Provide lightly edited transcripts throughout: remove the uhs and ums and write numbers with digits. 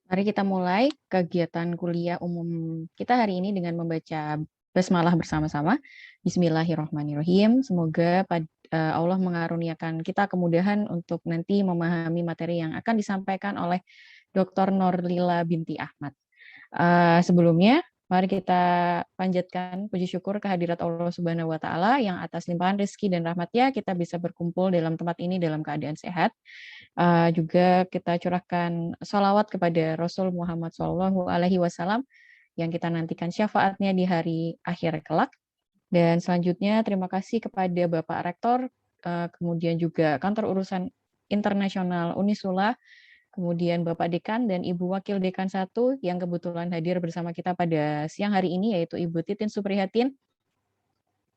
Mari kita mulai kegiatan kuliah umum kita hari ini dengan membaca basmalah bersama-sama. Bismillahirrahmanirrahim. Semoga Allah mengaruniakan kita kemudahan untuk nanti memahami materi yang akan disampaikan oleh Dr. Noorlila binti Ahmad. Sebelumnya, mari kita panjatkan puji syukur kehadirat Allah Subhanahu wa Ta'ala yang atas limpahan rezeki dan rahmatnya kita bisa berkumpul dalam tempat ini dalam keadaan sehat. Juga kita curahkan sholawat kepada Rasul Muhammad SAW yang kita nantikan syafaatnya di hari akhir kelak. Dan selanjutnya terima kasih kepada Bapak Rektor, kemudian juga Kantor Urusan Internasional UNISSULA, kemudian Bapak Dekan dan Ibu Wakil Dekan 1 yang kebetulan hadir bersama kita pada siang hari ini, yaitu Ibu Titin Suprihatin.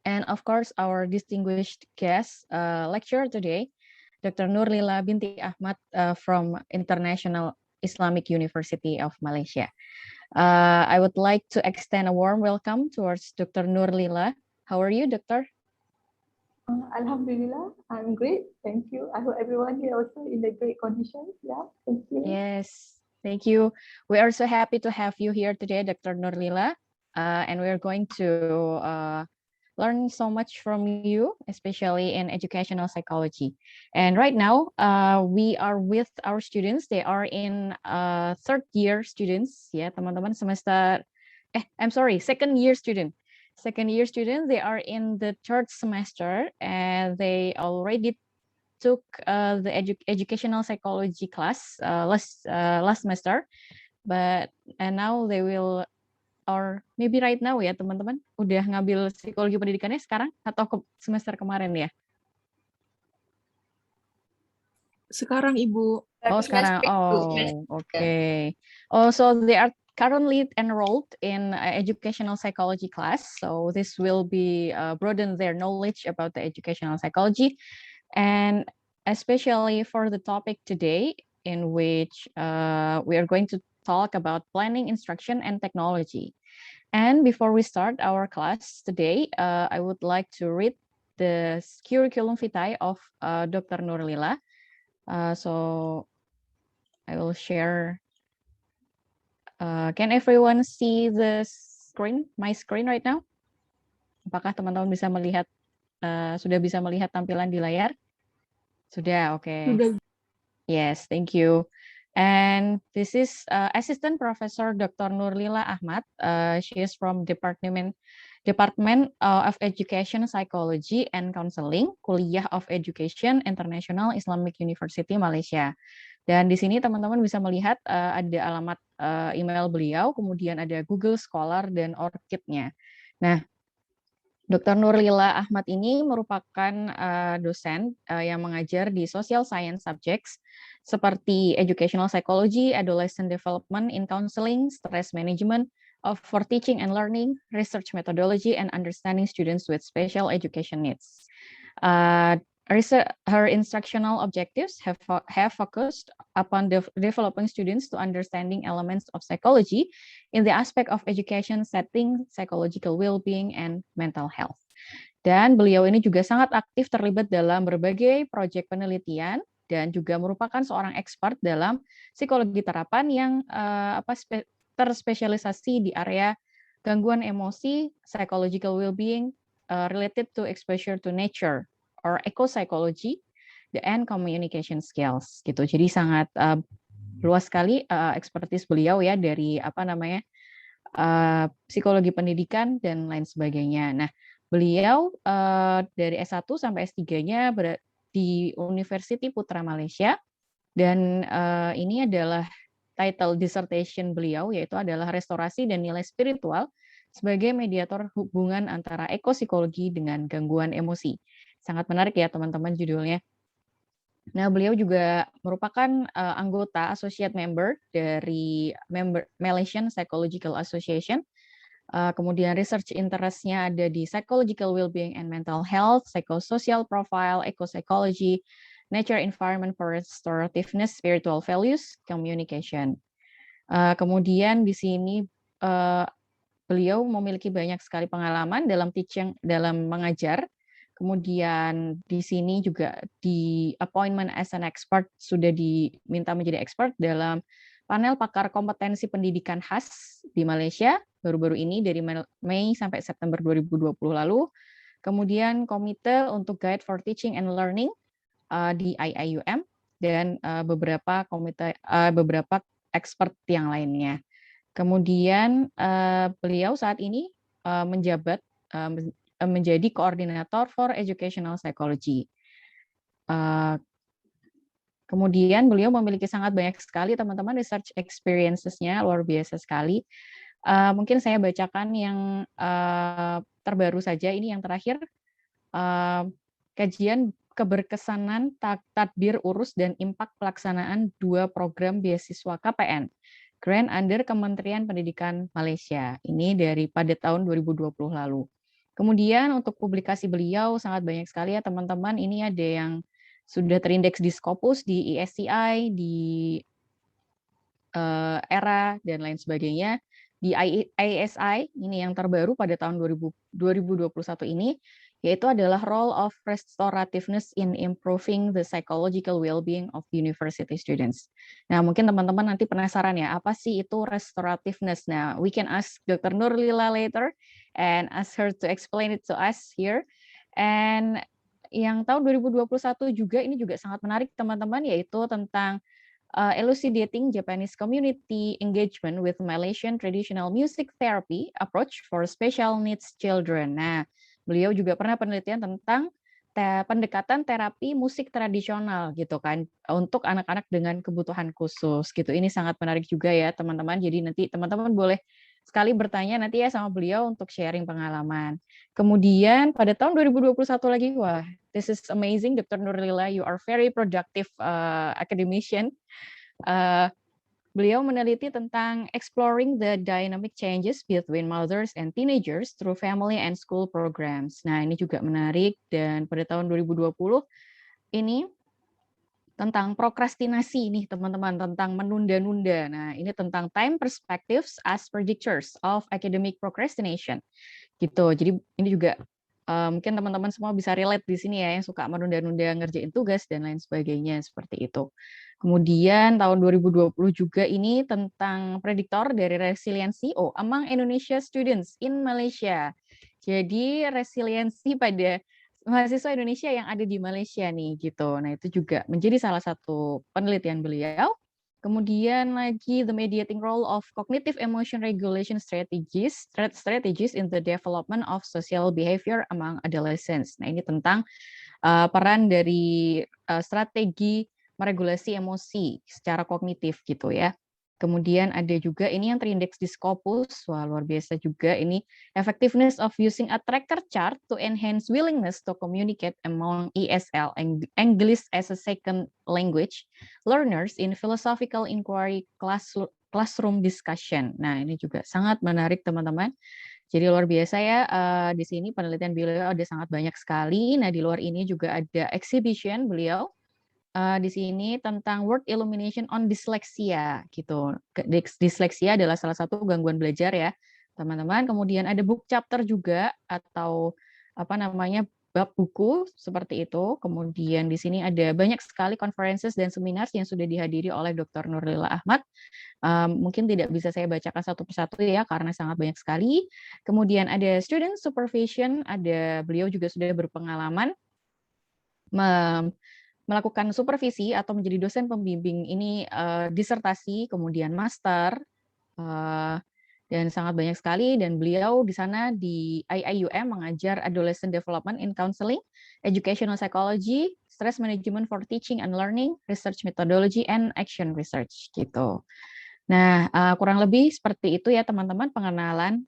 And of course, our distinguished guest lecturer today, Dr. Noorlila binti Ahmad from International Islamic University of Malaysia. I would like to extend a warm welcome towards Dr. Noorlila. How are you, Doctor? Alhamdulillah, I'm great. Thank you. I hope everyone here also in the great conditions. Yeah, thank you. Yes, thank you. We are so happy to have you here today, Dr. Noorlila, and we are going to learn so much from you, especially in educational psychology. And right now, we are with our students. They are in third year students, ya teman-teman semester. Second year student. Second year students. They are in the third semester, and they already took the educational psychology class last semester, and now they will, or maybe right now ya teman-teman, udah ngambil psikologi pendidikannya sekarang atau semester kemarin ya? Sekarang Ibu. Oh sekarang, oh oke. Okay. Oh, so they are currently enrolled in educational psychology class, so this will be broaden their knowledge about the educational psychology, and especially for the topic today, in which we are going to talk about planning, instruction, and technology. And before we start our class today, I would like to read the curriculum vitae of Dr. Noorlila. So I will share. Can everyone see the screen, my screen right now? Apakah teman-teman bisa melihat, sudah bisa melihat tampilan di layar? Sudah, oke. Okay. Sudah. Yes, thank you. And this is Assistant Professor Dr. Noorlila Ahmad. She is from Department of Education, Psychology, and Counseling, Kulliyyah of Education, International Islamic University, Malaysia. Dan di sini teman-teman bisa melihat ada alamat email beliau, kemudian ada Google Scholar dan ORCID-nya. Nah, Dr. Noorlila Ahmad ini merupakan dosen yang mengajar di social science subjects seperti educational psychology, adolescent development in counseling, stress management, for teaching and learning, research methodology, and understanding students with special education needs. Her instructional objectives have focused upon developing students to understanding elements of psychology in the aspect of education setting, psychological well-being, and mental health. Dan beliau ini juga sangat aktif terlibat dalam berbagai proyek penelitian dan juga merupakan seorang expert dalam psikologi terapan yang terspesialisasi di area gangguan emosi, psychological well-being, related to exposure to nature, or eco-psychology, and communication skills gitu. Jadi sangat luas sekali expertise beliau ya dari psikologi pendidikan dan lain sebagainya. Nah, beliau dari S1 sampai S3-nya di Universitas Putra Malaysia, dan ini adalah title dissertation beliau, yaitu adalah restorasi dan nilai spiritual sebagai mediator hubungan antara ekopsikologi dengan gangguan emosi. Sangat menarik ya teman-teman judulnya. Nah, beliau juga merupakan anggota associate member dari Malaysian Psychological Association. Kemudian research interest-nya ada di psychological well-being and mental health, psychosocial profile, eco-psychology, nature environment for restorativeness, spiritual values, communication. Kemudian di sini beliau memiliki banyak sekali pengalaman dalam teaching, dalam mengajar. Kemudian di sini juga di appointment as an expert, sudah diminta menjadi expert dalam panel pakar kompetensi pendidikan khas di Malaysia baru-baru ini dari Mei sampai September 2020 lalu. Kemudian komite untuk Guide for Teaching and Learning di IIUM dan beberapa expert yang lainnya. Kemudian beliau saat ini menjabat menjadi koordinator for educational psychology. Kemudian beliau memiliki sangat banyak sekali teman-teman research experiences-nya, luar biasa sekali. Mungkin saya bacakan yang terbaru saja, ini yang terakhir. Kajian keberkesanan tadbir urus dan impak pelaksanaan 2 program beasiswa KPN, Grant under Kementerian Pendidikan Malaysia. Ini pada tahun 2020 lalu. Kemudian untuk publikasi beliau sangat banyak sekali ya teman-teman. Ini ada yang sudah terindeks di Scopus, di ESCI, di ERA, dan lain sebagainya. Di ISI, ini yang terbaru pada tahun 2021 ini, yaitu adalah role of restorativeness in improving the psychological well-being of university students. Nah, mungkin teman-teman nanti penasaran ya, apa sih itu restorativeness? Nah, we can ask Dr. Noorlila later and ask her to explain it to us here. And yang tahun 2021 juga, ini juga sangat menarik teman-teman, yaitu tentang elucidating Japanese community engagement with Malaysian traditional music therapy approach for special needs children. Nah, beliau juga pernah penelitian tentang pendekatan terapi musik tradisional gitu kan untuk anak-anak dengan kebutuhan khusus gitu. Ini sangat menarik juga ya teman-teman. Jadi nanti teman-teman boleh sekali bertanya nanti ya sama beliau untuk sharing pengalaman. Kemudian pada tahun 2021 lagi, wah, this is amazing, Dr. Noorlila, you are very productive academician. Beliau meneliti tentang exploring the dynamic changes between mothers and teenagers through family and school programs. Nah, ini juga menarik, dan pada tahun 2020 ini tentang prokrastinasi nih teman-teman, tentang menunda-nunda. Nah, ini tentang time perspectives as predictors of academic procrastination. Gitu. Jadi ini juga mungkin teman-teman semua bisa relate di sini ya, yang suka menunda-nunda ngerjain tugas dan lain sebagainya seperti itu. Kemudian tahun 2020 juga ini tentang prediktor dari resiliensi among Indonesia students in Malaysia. Jadi resiliensi pada mahasiswa Indonesia yang ada di Malaysia nih gitu. Nah, itu juga menjadi salah satu penelitian beliau. Kemudian lagi the mediating role of cognitive emotion regulation strategies in the development of social behavior among adolescents. Nah, ini tentang peran dari strategi meregulasi emosi secara kognitif gitu ya. Kemudian ada juga ini yang terindeks di Scopus, wah luar biasa juga ini, effectiveness of using a tracker chart to enhance willingness to communicate among ESL, English as a second language, learners in philosophical inquiry classroom discussion. Nah, ini juga sangat menarik teman-teman. Jadi luar biasa ya, di sini penelitian beliau ada sangat banyak sekali. Nah, di luar ini juga ada exhibition beliau. Di sini tentang word illumination on dyslexia gitu. Dyslexia adalah salah satu gangguan belajar ya, teman-teman. Kemudian ada book chapter juga atau apa namanya bab buku seperti itu. Kemudian di sini ada banyak sekali conferences dan seminars yang sudah dihadiri oleh Dr. Noorlila Ahmad. Mungkin tidak bisa saya bacakan satu persatu ya karena sangat banyak sekali. Kemudian ada student supervision, ada beliau juga sudah berpengalaman melakukan supervisi atau menjadi dosen pembimbing ini disertasi, kemudian master, dan sangat banyak sekali. Dan beliau di sana di IIUM mengajar adolescent development in counseling, educational psychology, stress management for teaching and learning, research methodology, and action research gitu. Nah, kurang lebih seperti itu ya teman-teman pengenalan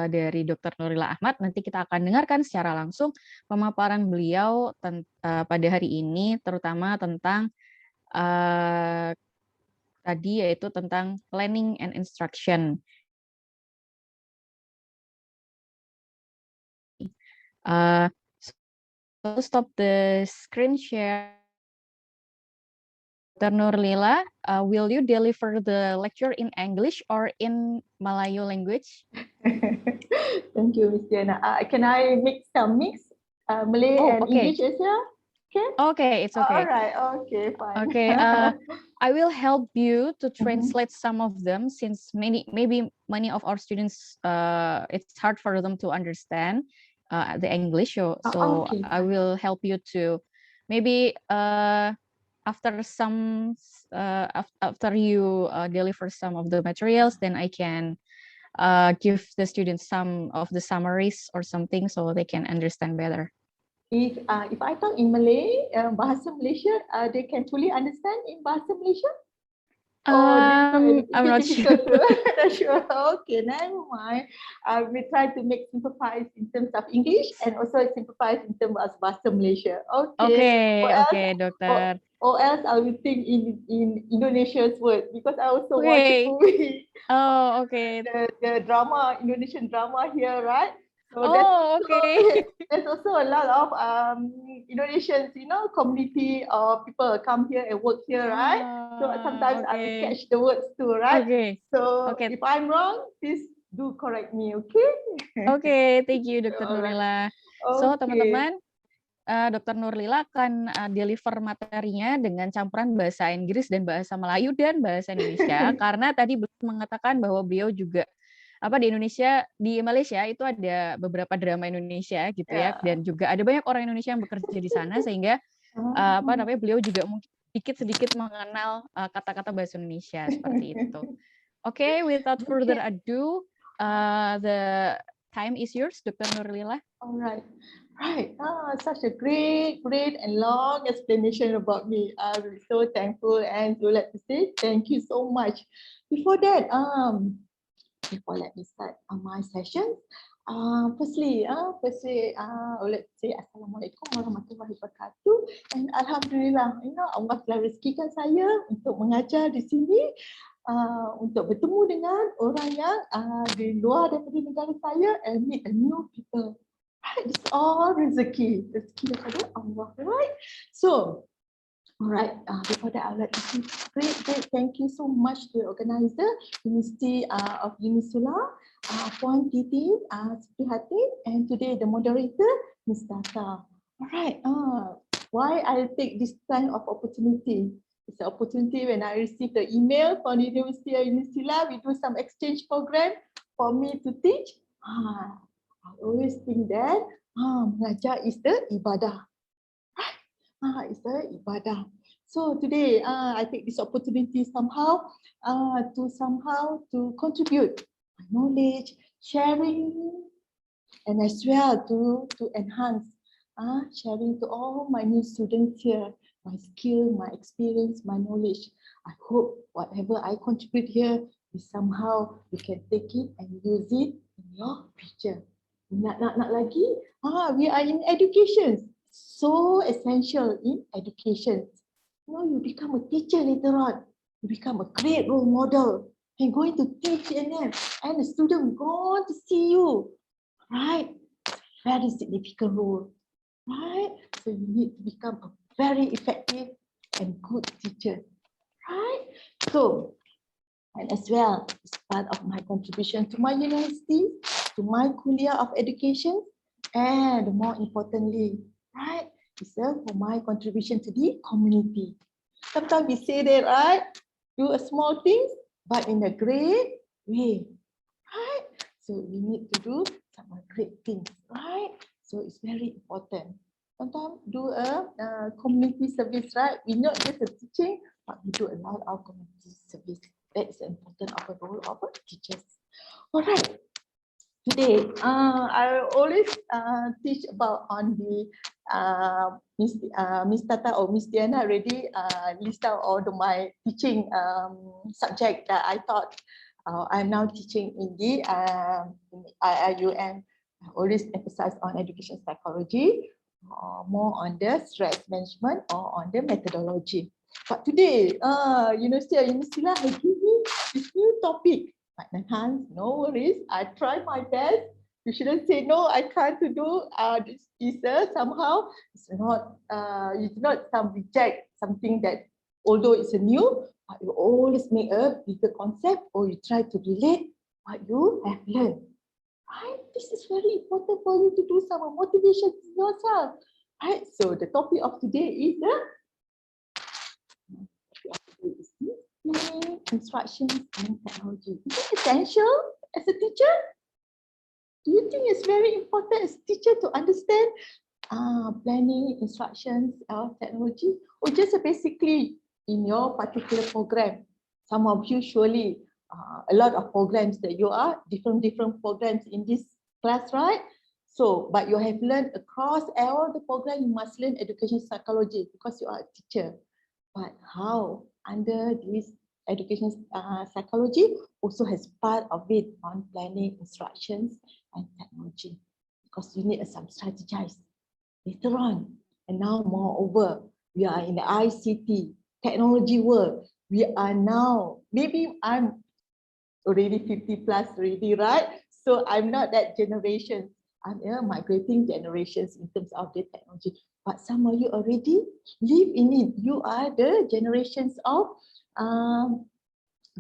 dari Dr. Noorlila Ahmad. Nanti kita akan dengarkan secara langsung pemaparan beliau pada hari ini, terutama tentang tadi yaitu tentang planning and instruction. So stop the screen share. Dr. Noorlila, will you deliver the lecture in English or in Malayu language? Thank you, Miss Diana. Can I mix Malay and English as well? Okay, it's okay. All right. Okay, fine. Okay, I will help you to translate some of them since maybe many of our students, it's hard for them to understand the English. So Okay, I fine. will help you to maybe after some after you deliver some of the materials, then I can give the students some of the summaries or something so they can understand better. If I talk in Malay, bahasa Malaysia, they can fully understand in bahasa Malaysia? I'm not sure. Not sure. Okay, never mind. We try to make simplified in terms of English and also simplified in terms of bahasa Malaysia. Okay. Okay, dokter. Or else I will think in Indonesia's word because I also watch Okay. movie. Oh, okay. The drama, Indonesian drama here, right? So Okay. there's also a lot of Indonesians, community or people come here and work here, right? So sometimes I will Okay. catch the words too, right? Okay. So Okay. if I'm wrong, please do correct me, okay? Okay, thank you Dr. Alright. Noorlila. So Okay. teman-teman, Dr. Noorlila akan deliver materinya dengan campuran bahasa Inggris dan bahasa Melayu dan bahasa Indonesia karena tadi beliau mengatakan bahwa beliau juga di Indonesia, di Malaysia itu ada beberapa drama Indonesia gitu ya, dan juga ada banyak orang Indonesia yang bekerja di sana sehingga beliau juga mungkin sedikit mengenal kata-kata bahasa Indonesia seperti itu. Okay, without further ado, the time is yours, Dr. Noorlila. All right. Right. Such a great and long explanation about me. I'm so thankful and would like to say thank you so much. Before that, let me start my session. Firstly, I would like to say Assalamualaikum warahmatullahi wabarakatuh. And Alhamdulillah, Allah telah rezekikan saya untuk mengajar di sini, untuk bertemu dengan orang yang di luar daripada negara saya and meet a new people. Right, it's all rezeki daripada Allah, right? So, all right, before that, I would like to say great thank you so much to the organizer, University of UNISSULA, Puan Titi, Suprihatin, and today the moderator, Ms. Tata. All right, why I take this kind of opportunity? It's an opportunity when I received the email from the University of UNISSULA, we do some exchange program for me to teach. I always think that mengajar is the ibadah. It's the ibadah. So today, I take this opportunity somehow to contribute my knowledge, sharing, and as well to enhance, sharing to all my new students here, my skill, my experience, my knowledge. I hope whatever I contribute here is somehow you can take it and use it in your future. Nak lagi, we are in education, so essential in education. You become a teacher later on, you become a great role model and going to teach them, and the student going to see you, right? Very significant role, right? So you need to become a very effective and good teacher, right? So, and as well, it's part of my contribution to my university, to my Kulliyyah of education, and more importantly, right, it's for my contribution to the community. Sometimes we say that, right, do a small things, but in a great way, right? So we need to do some great things, right? So it's very important. Sometimes do a community service, right? We not just a teaching, but we do a lot of community service. That is important of the role of teachers. All right. Today, I always teach about on the Miss Tata or Miss Diana already list out all my teaching subject that I taught. I'm now teaching in the IIUM. I always emphasize on education psychology, more on the stress management or on the methodology. But today, University of UNISSULA has given me this new topic. Hans, no worries. I try my best. You shouldn't say no. I can't do this. Is somehow it's not some reject something that although it's a new, but you always make a bigger concept or you try to relate what you have learned. Right? This is very important for you to do some motivation to yourself. Right, so the topic of today is discipline, instructions, and technology. Is it essential as a teacher? Do you think it's very important as a teacher to understand planning, instructions, or technology? Or just basically in your particular program? Some of you surely, a lot of programs that you are, different programs in this class, right? So, but you have learned across all the program, you must learn education psychology because you are a teacher. But how under this education psychology also has part of it on planning, instructions, and technology, because you need some strategize later on. And now moreover, we are in the ICT technology world. We are now, maybe I'm already 50 plus already, right? So I'm not that generation. I'm migrating generations in terms of the technology. But some of you already live in it. You are the generations of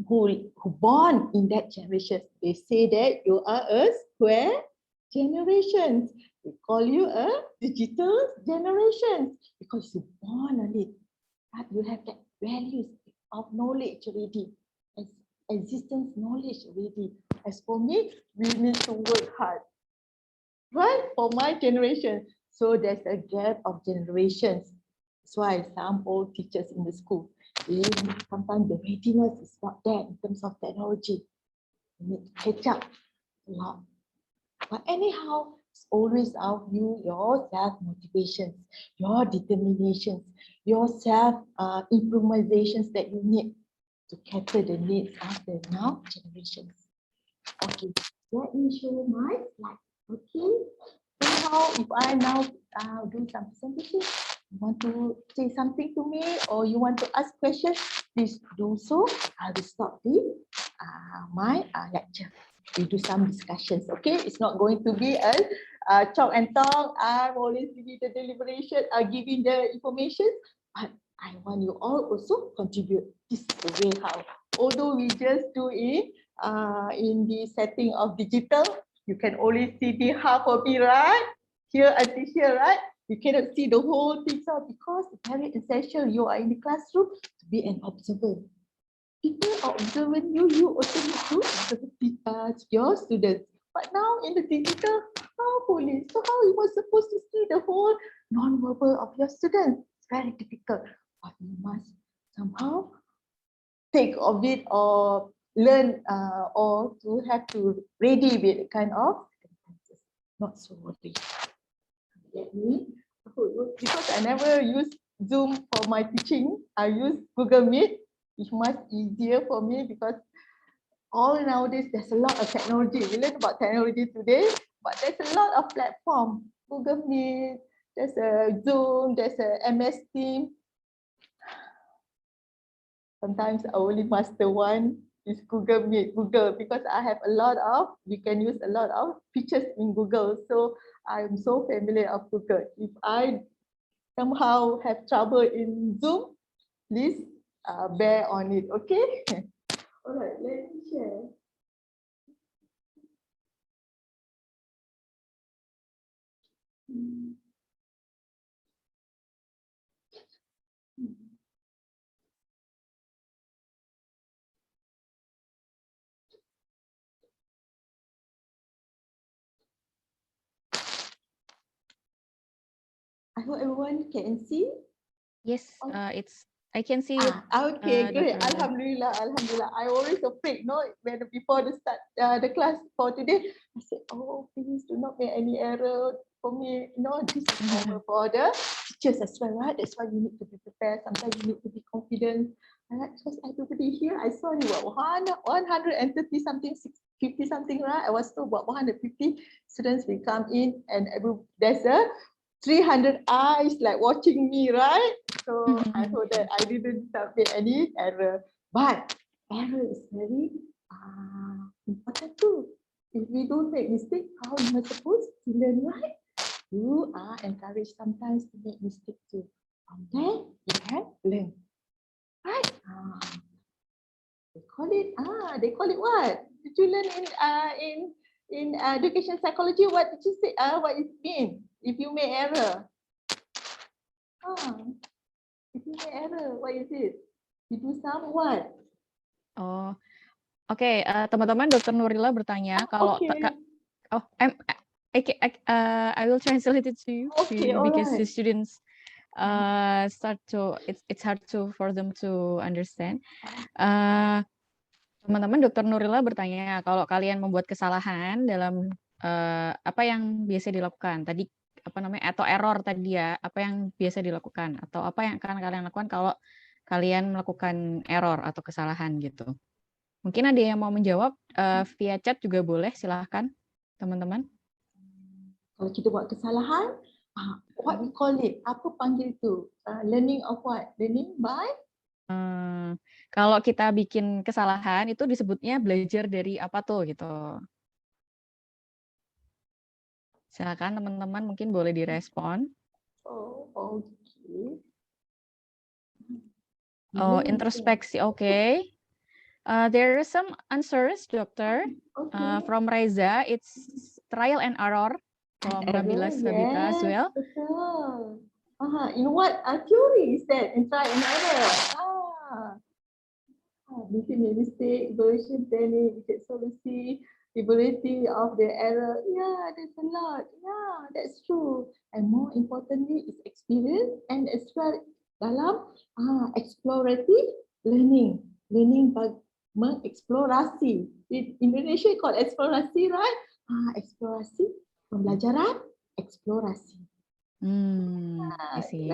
who born in that generation. They say that you are a square generation. We call you a digital generation because you born on it. But you have that values of knowledge already, existence knowledge already. As for me, we need to work hard, right? For my generation. So there's a gap of generations. That's why some old teachers in the school, sometimes the readiness is not there in terms of technology. You need to catch up a lot. But anyhow, it's always out you, your self-motivations, your determinations, your self-improvisations that you need to cater the needs of the now generations. Okay, let me show my slide. Okay, somehow if I now do some presentation, you want to say something to me or you want to ask questions, please do so. I will stop the my lecture. We do some discussions. Okay, it's not going to be a talk and talk. I'm always giving the deliberation, giving the information, but I want you all also contribute. This is the way how. Although we just do it in the setting of digital, you can only see the half of it, right? Here until here, right? You cannot see the whole picture because it's very essential. You are in the classroom to be an observer. People are observing you, you also need to observe your students. But now in the digital, how police? So how you were supposed to see the whole non-verbal of your students? It's very difficult. But you must somehow take of it or learn or to have to ready with kind of circumstances. Not so worry. Let me, because I never use Zoom for my teaching. I use Google Meet. It's much easier for me because all nowadays there's a lot of technology. We learn about technology today, but there's a lot of platform. Google Meet, there's a Zoom, there's a MS Team. Sometimes I only master one is Google Meet, Google, because I have a lot of, we can use a lot of features in Google. So I'm so familiar of Google. If I somehow have trouble in Zoom, please bear on it, okay? All right, let me share. I hope everyone can see. Yes, I can see it. Okay, great. Dr. Alhamdulillah, Alhamdulillah. I always afraid, no, when before the start the class for today, I said, oh, please do not make any error for me. No, this is normal for the teachers as well, right? That's why you need to be prepared. Sometimes you need to be confident. Because everybody here, I saw you what 130 something, 50 something, right? I was told about 150 students will come in, and there's a 300 eyes like watching me, right? So I hope that I didn't submit any error. But error is very important too. If we don't make mistake, how am I supposed to learn, right? You are encouraged sometimes to make mistake too. From there, you can learn. Right? They call it what? Did you learn in education psychology? What did you say? What it mean if you make error? If you make error, what is it? You do some what? Oh, oke. Teman-teman, Dr. Noorlila bertanya kalau Okay. I will translate it to you Okay, because the alright. students it's hard for them to understand. Teman-teman, Dr. Noorlila bertanya kalau kalian membuat kesalahan dalam apa yang biasa dilakukan tadi, apa namanya, atau error tadi ya, apa yang biasa dilakukan atau apa yang akan kalian lakukan kalau kalian melakukan error atau kesalahan gitu. Mungkin ada yang mau menjawab via chat juga boleh, silahkan teman-teman. Kalau kita buat kesalahan, what we call it? Apa panggil itu? Learning of what? Learning by? Kalau kita bikin kesalahan itu disebutnya belajar dari apa tuh gitu. Silakan teman-teman, mungkin boleh direspon. Oh, okay. Oh, introspeksi, okay. There are some answers, Doctor. Okay. From Reza, it's trial and error. From Nabila Sabita as well. Betul. In what theory is that? In trial and error. Make mistake, evaluation planning, solution, ability of the error. Yeah, there's a lot. Yeah, that's true. And more importantly, is experience and as well dalam explorative learning. Learning by mengeksplorasi. In Indonesia called eksplorasi, right? Eksplorasi, pembelajaran, eksplorasi. I see.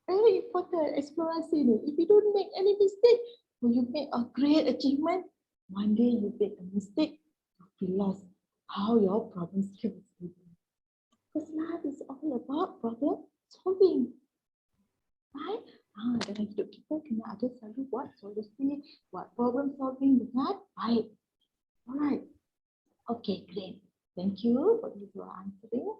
Very important eksplorasi ni. If you don't make any mistake, when you make a great achievement, one day you make a mistake, you feel lost. How your problem skills will be. Because life is all about problem solving. Right? Dalam hidup kita kena ada selalu buat solusi, buat problem solving dengan baik. Alright. Okay, great. Thank you for your answering.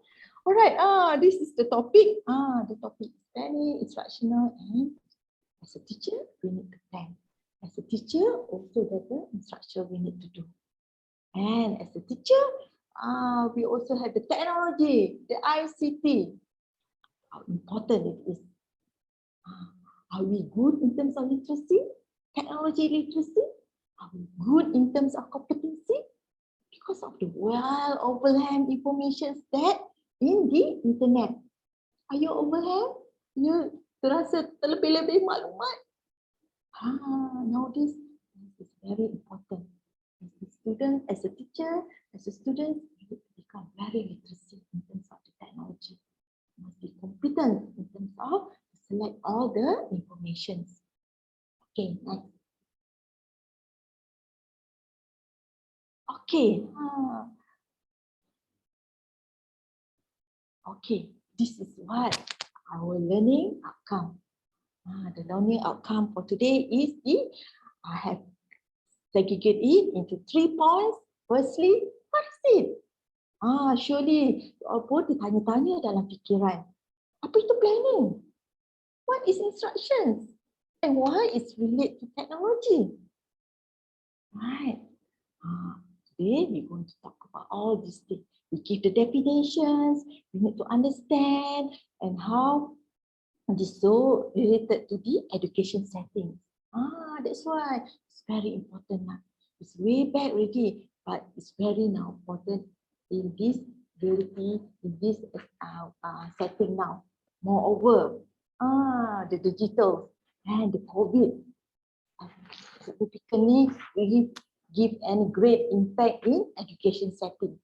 Alright, this is the topic. The topic is very instructional, and as a teacher, we need to plan. As a teacher, also there's the instruction we need to do. And as a teacher, we also have the technology, the ICT. How important it is. Are we good in terms of literacy, technology literacy? Are we good in terms of competency? Because of the well-overwhelmed information that in the internet. Are you overwhelmed? You terasa terlebih-lebih maklumat? Nowadays, this is very important. As a student, as a teacher, as a student, you need to become very literacy in terms of the technology. You must be competent in terms of select all the informations. Okay, next. Okay. Okay, this is what our learning outcome. The learning outcome for today is I have segregated it into 3 points. Firstly, what is it? Surely pun ditanya-tanya dalam fikiran. Apa itu planning? What is instructions? And why it's related to technology? Right. Today we're going to talk about all these things. We give the definitions, we need to understand, and how this is so related to the education setting. That's why it's very important now. It's way back already, but it's very now important in this reality, in this setting now. Moreover, the digital and the COVID significantly really give any great impact in education setting.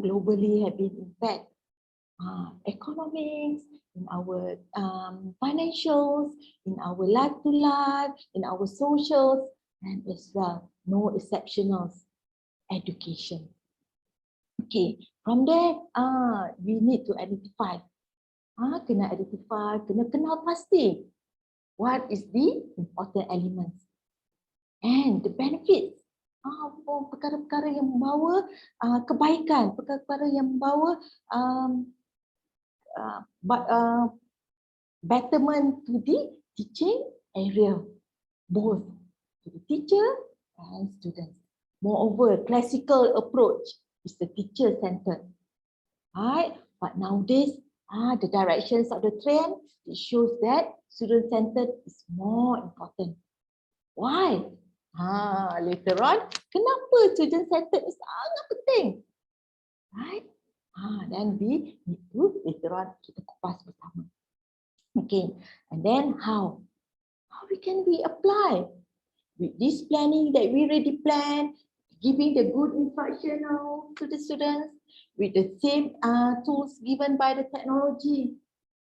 Globally have been impact. Economics, in our financials, in our life to life, in our socials, and as well, no exceptionals, education. Okay, from there, we need to identify. Kena identify, kena kenal pasti. What is the important elements? And the benefits. Perkara-perkara yang membawa kebaikan, perkara-perkara yang membawa betterment to the teaching area, both to the teacher and students. Moreover, classical approach is the teacher-centered. Right? But nowadays, the directions of the trend, it shows that student-centered is more important. Why? Later on, kenapa student-centered is sangat penting? Right? Then we need to later on kita kupas bersama. Okay, and then how? How can we apply? With this planning that we already planned, giving the good instruction now to the students, with the same tools given by the technology,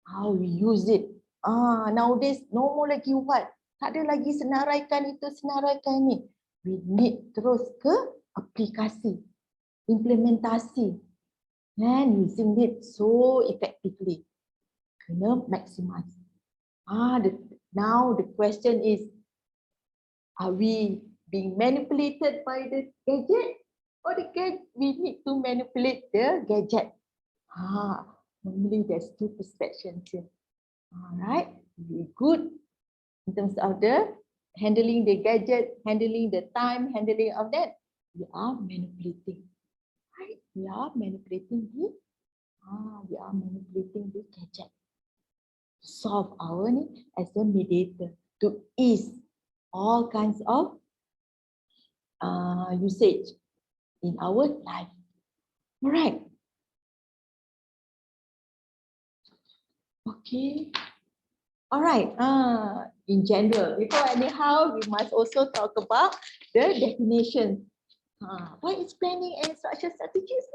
how we use it. Nowadays, no more lagi what? Tak ada lagi senaraikan itu, senaraikan ini. We need terus ke aplikasi, implementasi, and using it so effectively. Kena maximize. Now the question is, are we being manipulated by the gadget, or we need to manipulate the gadget? Normally there's two perceptions here. All right, very good in terms of the handling the gadget, handling the time, handling of that. We are manipulating, right? We are manipulating the gadget to solve our need as a mediator, to ease all kinds of usage in our life. All right. Okay. All right. In general, before anyhow, we must also talk about the definition. What is planning and instruction strategies?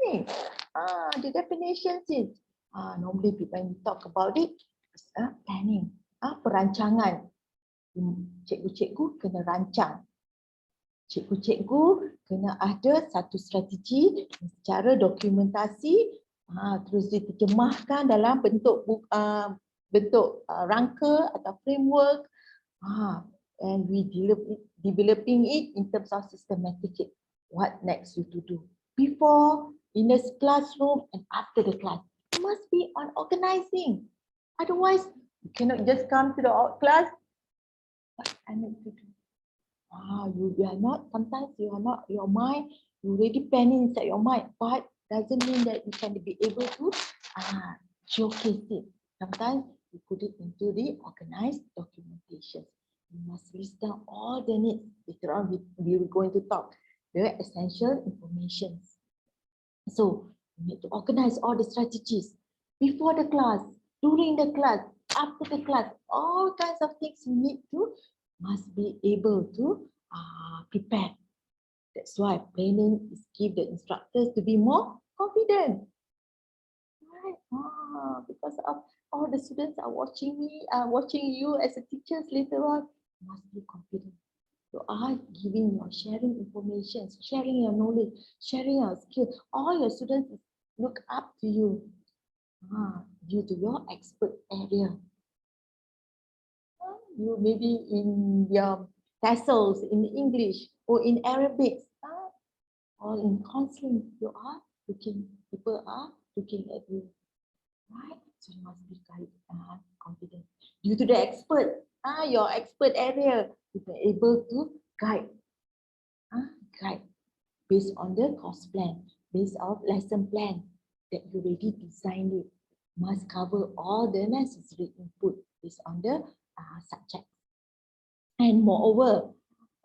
The definitions is normally when we talk about it, planning, perancangan. Cikgu-cikgu kena rancang. Cikgu-cikgu kena ada satu strategi secara dokumentasi, terus diterjemahkan dalam bentuk rangka atau framework, and we developing it in terms of systematic. What next you to do before, in the classroom, and after the class. You must be on organizing. Otherwise, you cannot just come to the class. What I need to do? You are not, sometimes you are not, your mind, you already planning inside your mind, but doesn't mean that you can be able to showcase it. Sometimes you put it into the organized documentation. You must list down all the needs. Later on, we will going to talk the essential information. So you need to organize all the strategies before the class, during the class, after the class, all kinds of things you need to must be able to prepare. That's why planning is give the instructors to be more confident. Right? Because of all the students are watching me, watching you as a teachers later on, you must be confident. You are giving your sharing information, sharing your knowledge, sharing your skills. All your students look up to you due to your expert area. You maybe in your tassels in English or in Arabic, or in counseling, you are looking, people are looking at you, right? So you must be confident. Due to the expert, your expert area, you are able to guide, based on the course plan, based on lesson plan that you already designed it. Must cover all the necessary input based on the subject. And moreover,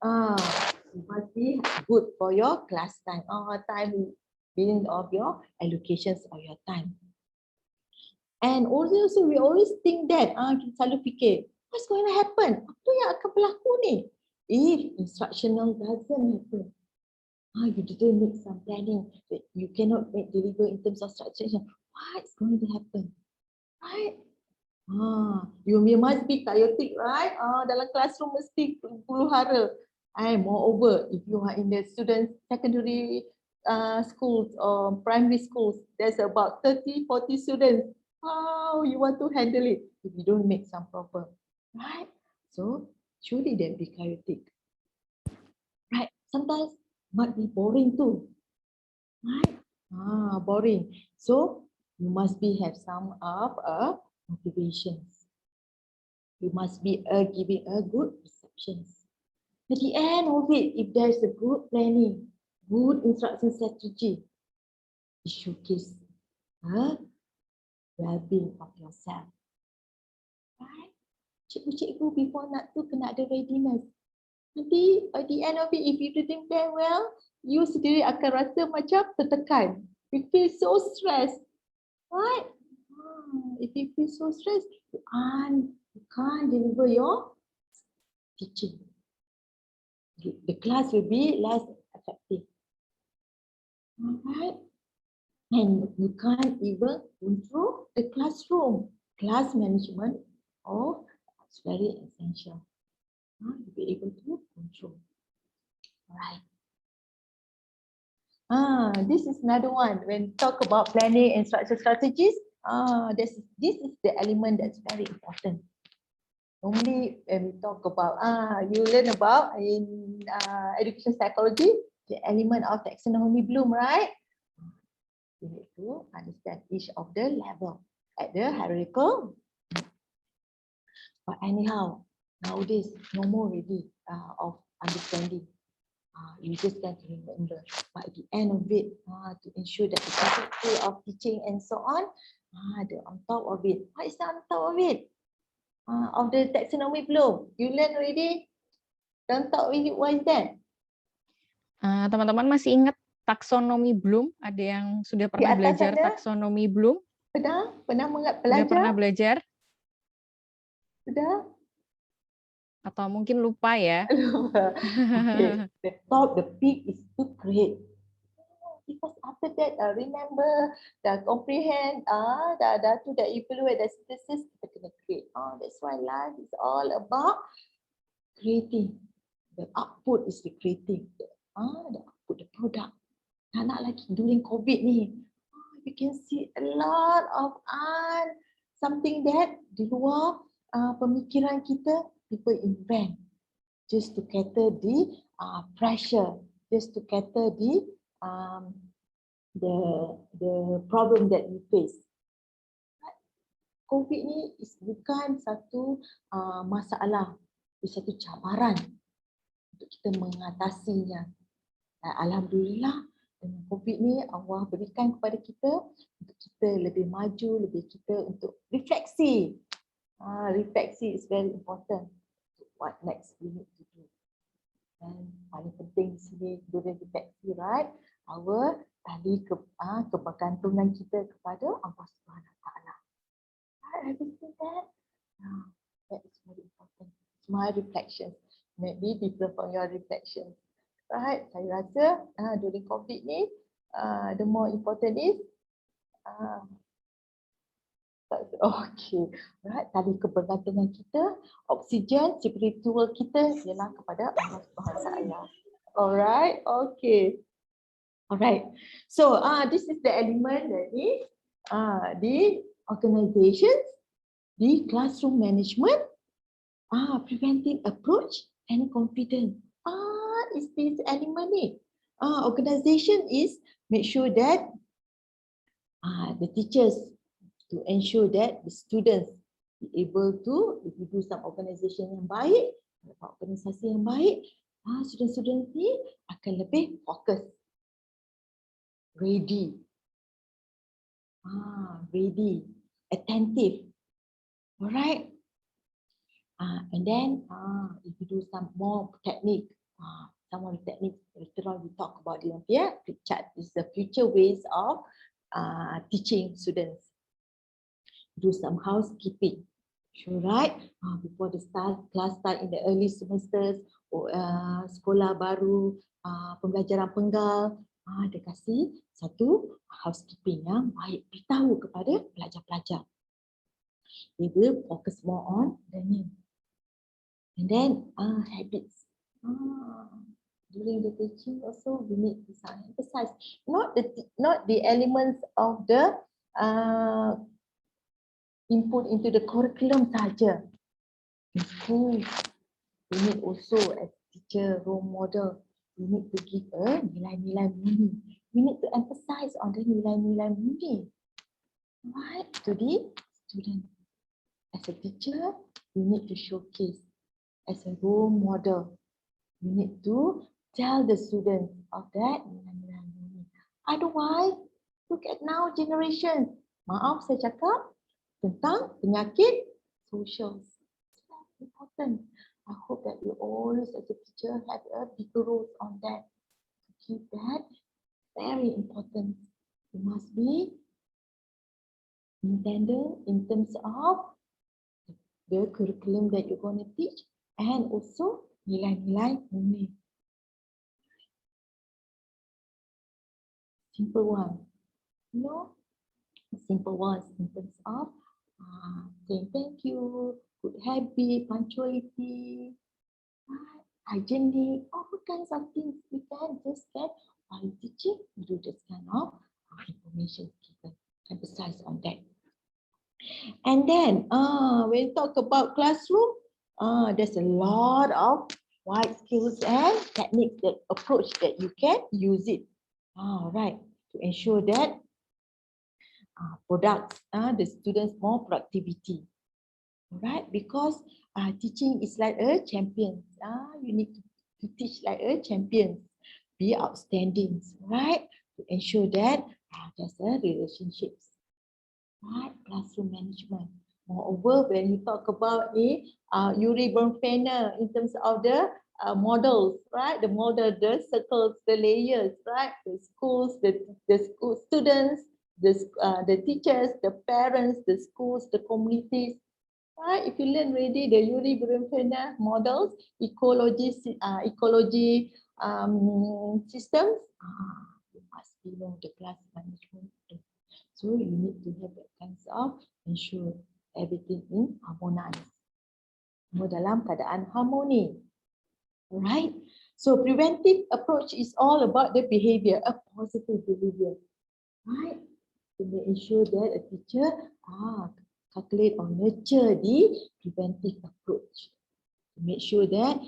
you must be good for your class time, time being of your allocations of your time. And also we always think that kita selalu fikir, what's going to happen? Apa yang akan berlaku ni? If instructional doesn't happen, you didn't make some planning that you cannot deliver in terms of structure. What's going to happen? Right? You must be chaotic, right? Dalam classroom mesti huru-hara. And moreover, if you are in the student secondary schools or primary schools, there's about 30, 40 students. How you want to handle it if you don't make some proper, right? So surely they'll be chaotic, right? Sometimes might be boring too, right? Boring. So you must have some of motivations. You must be giving a good perceptions. At the end of it, if there's a good planning, good instruction strategy, it showcase well-being of yourself. Right? Cikgu-cikgu before nak tu kena ada readiness. Nanti at the end of it, if you didn't plan well, you sendiri akan rasa macam tertekan. You feel so stressed, right? If you feel so stressed, you can't deliver your teaching. The class will be less effective. Alright? And you can't even control the classroom. Class management, it's very essential. To be able to control. Right. This is another one. When talk about planning and structure strategies, this is the element that's very important. Normally, when we talk about, you learn about in education psychology, the element of taxonomy bloom, right? You need to understand each of the level at the hierarchical. But anyhow, nowadays, no more really of understanding. You just can remember. But at the end of it, to ensure that the quality of teaching and so on, the on top of it. What is the on top of it? Of the taxonomy bloom. You learn already? On top of it, what is that? Teman-teman masih ingat taksonomi Bloom? Ada yang sudah pernah belajar taksonomi Bloom? Pernah belajar? Sudah pernah belajar? Sudah? Atau mungkin lupa ya? Okay. The top, the peak is to create. Because after that, remember, the comprehend, the evaluate, the synthesis, kita kena create. That's why life is all about creating. The output is the creating. The output, the product. Nak lagi during COVID ni, you can see a lot of something that di luar pemikiran kita, people invent just to cater the pressure, just to cater the problem that we face. COVID ni bukan satu masalah, it's satu cabaran untuk kita mengatasinya. Alhamdulillah, dengan COVID ni Allah berikan kepada kita untuk kita lebih maju, lebih kita untuk refleksi. Refleksi is very important. What next we need to do. Dan paling penting di sini during refleksi, right? Our tali kebergantungan kita kepada Allah Subhanahu Wa Taala. Have you seen that? That is very important. It's my reflection. Maybe different from your reflection. Right? Saya rasa during COVID ni, the more important is okay, right? Tali kebergantungan kita, oksigen spiritual kita ialah kepada Allah Subhanahu Wa Taala. Alright, okay. Alright. So this is the element that is the organizations, the classroom management, preventive approach and confidence. Is this element ni? Organization is make sure that the teachers to ensure that the students be able to, if you do some organisation yang baik, organisasi yang baik, student-student ni akan lebih fokus, ready, attentive, alright. And then if you do some more technique, some of the techniques later on we talk about it here. Chart is the future ways of teaching students. Do some housekeeping, sure, right? Before the class start in the early semesters, sekolah baru, pembelajaran penggal, dia kasih satu housekeeping yang baik, beritahu kepada pelajar-pelajar. They will focus more on learning. And then habits. During the teaching also we need to emphasize not the elements of the input into the curriculum saja. In school, we need also as teacher role model, we need to give a nilai-nilai muni. We need to emphasize on the nilai-nilai muni, right, to the student. As a teacher, we need to showcase. As a role model, we need to tell the students of that nilai-nilai muni. Otherwise, look at now generations. Maaf saya cakap tentang penyakit social. Important. I hope that you always as a teacher have a bigger role on that. To keep that very important. You must be independent in terms of the curriculum that you're going to teach and also nilai-nilai murni. Simple one. You know, simple ones in terms of saying thank you, good habit, punctuality, hygienic, all kinds of things we can just get while teaching. Do this kind of information given. Emphasize on that. And then when we talk about classroom, there's a lot of wide skills and techniques that approach that you can use it. Right, to ensure that products the students more productivity. Right, because teaching is like a champion. You need to teach like a champion, be outstanding, right? To ensure that there's a relationships. Right, classroom management. Moreover, when you talk about the Yuri Bernfeiner in terms of the models, right? The model, the circles, the layers, right? The schools, the school students, the teachers, the parents, the schools, the communities. Right? If you learn already the Yuri Bernfeiner models, ecology systems, you must be know the class management. So you need to have that kinds of ensure everything in harmonize. Dalam keadaan harmoni. Alright. So preventive approach is all about the behavior, a positive behavior. Right. To make sure that a teacher calculate or nurture the preventive approach. To make sure that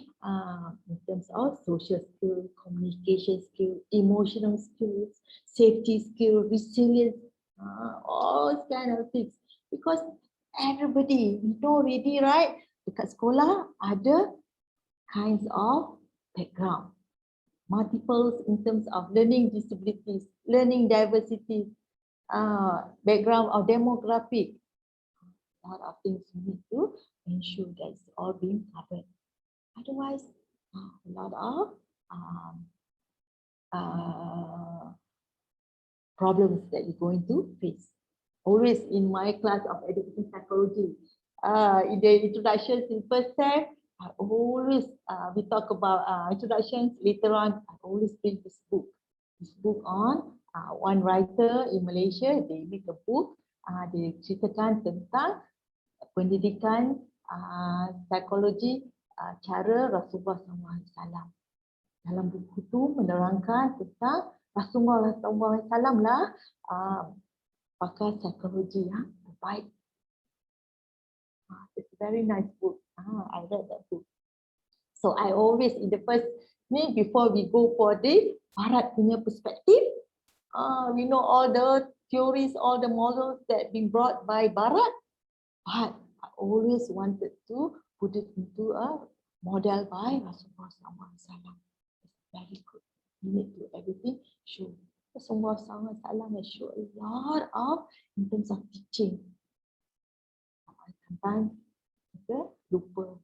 in terms of social skills, communication skills, emotional skills, safety skills, resilience, all kind of things. Because everybody, we know already, right? Dekat sekolah ada kinds of background. Multiples in terms of learning disabilities, learning diversity, background of demographic. A lot of things you need to ensure that it's all being covered. Otherwise, a lot of problems that you're going to face. Always in my class of education psychology, in the introductions in first sem, I always we talk about introductions. Later on, I always bring this book. This book on one writer in Malaysia. They make a book. Dia ceritakan tentang pendidikan psikologi cara Rasulullah SAW. Dalam buku tu menerangkan tentang Rasulullah SAW lah pakar psikologi yang terbaik. It's a very nice book. I read that book. So I always in the first ni before we go for the Barat punya perspektif, we know all the theories, all the models that been brought by Barat, but I always wanted to put it into a model by Rasulullah SAW. It's very good. You need to everything show. Rasulullah SAW has shown a lot of in terms of teaching. Sometimes kita lupa,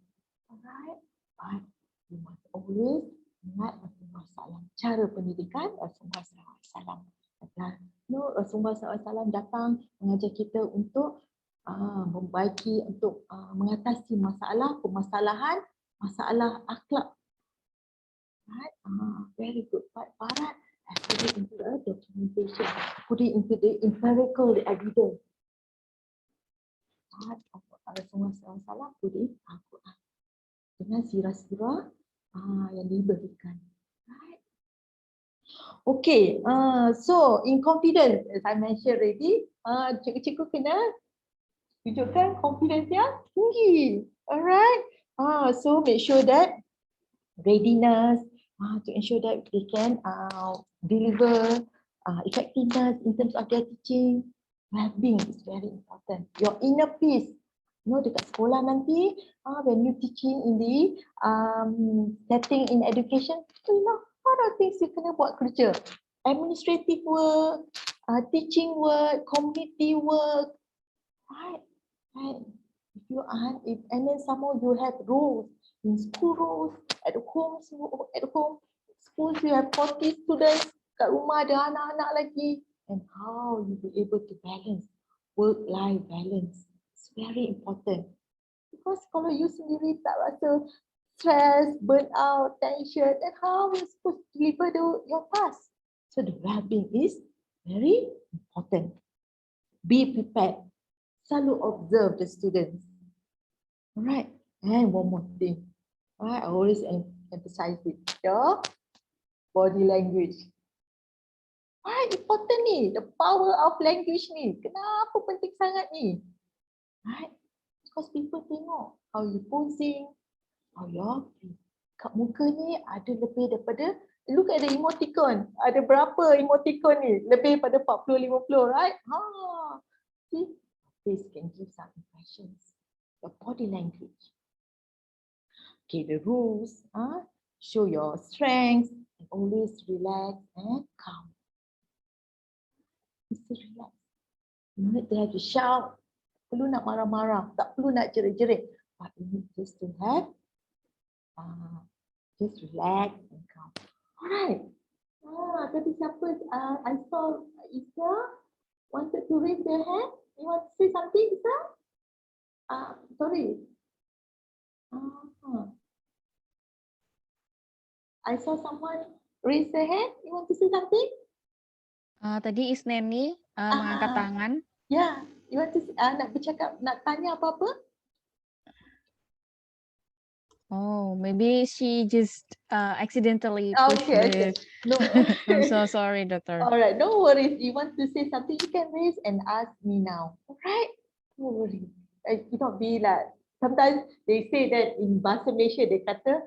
alright? But you must always ingat Rasulullah SAW. Cara pendidikan Rasulullah SAW. Rasulullah SAW datang mengajar kita untuk membaiki, untuk mengatasi permasalahan, masalah akhlak. Right? Very good. But Barat has put it into the documentation, put it into the empirical evidence. Rasulullah SAW put it Al-Quran dengan sirah-sirah yang diberikan. Right? Okay, so in confidence, as I mentioned already, cikgu-cikgu kena tunjukkan confidence yang tinggi. Alright, so make sure that readiness to ensure that they can deliver effectiveness in terms of their teaching. Well-being is very important. Your inner peace. Dekat sekolah nanti, when you teaching in the setting in education, what are things you kena buat kerja? Administrative work, teaching work, community work, right? And if you are, and then somehow you have roles in school roles, at home, schools you have 40 students, kat rumah ada anak-anak lagi, and how you be able to balance work-life balance. It's very important. Because kalau you sendiri tak rasa stress, burnout, tension, then how you supposed to deliver your task? So the well-being is very important. Be prepared. Selalu observe the students. Alright, and one more thing. I always emphasize it. Your body language. Right, important ni. The power of language ni. Kenapa penting sangat ni? Right, because people tengok how you posing, how you're kat muka ni ada lebih daripada, look at the emoticon. Ada berapa emoticon ni? Lebih pada 40-50, right? See, face can give some impressions. The body language. Okay, the rules. Show your strengths and always relax and calm. Just relax. You need to have to shout. Tak perlu nak marah-marah. Tak perlu nak jerit-jerit. But you need just to have just relax and calm. Alright. Tadi siapa? I saw Isa wanted to raise their hand. You want to say something, Isa? Sorry. I saw someone raise their hand. You want to say something? Tadi Isneni mengangkat tangan. Yeah. You want to nak bercakap, nak tanya apa-apa? Oh, maybe she just accidentally pushed Okay. No. I'm so sorry, Doctor. All right, no worries. You want to say something, you can raise and ask me now. All right? No worries. It cannot be like, sometimes they say that in bahasa Malaysia, they kata,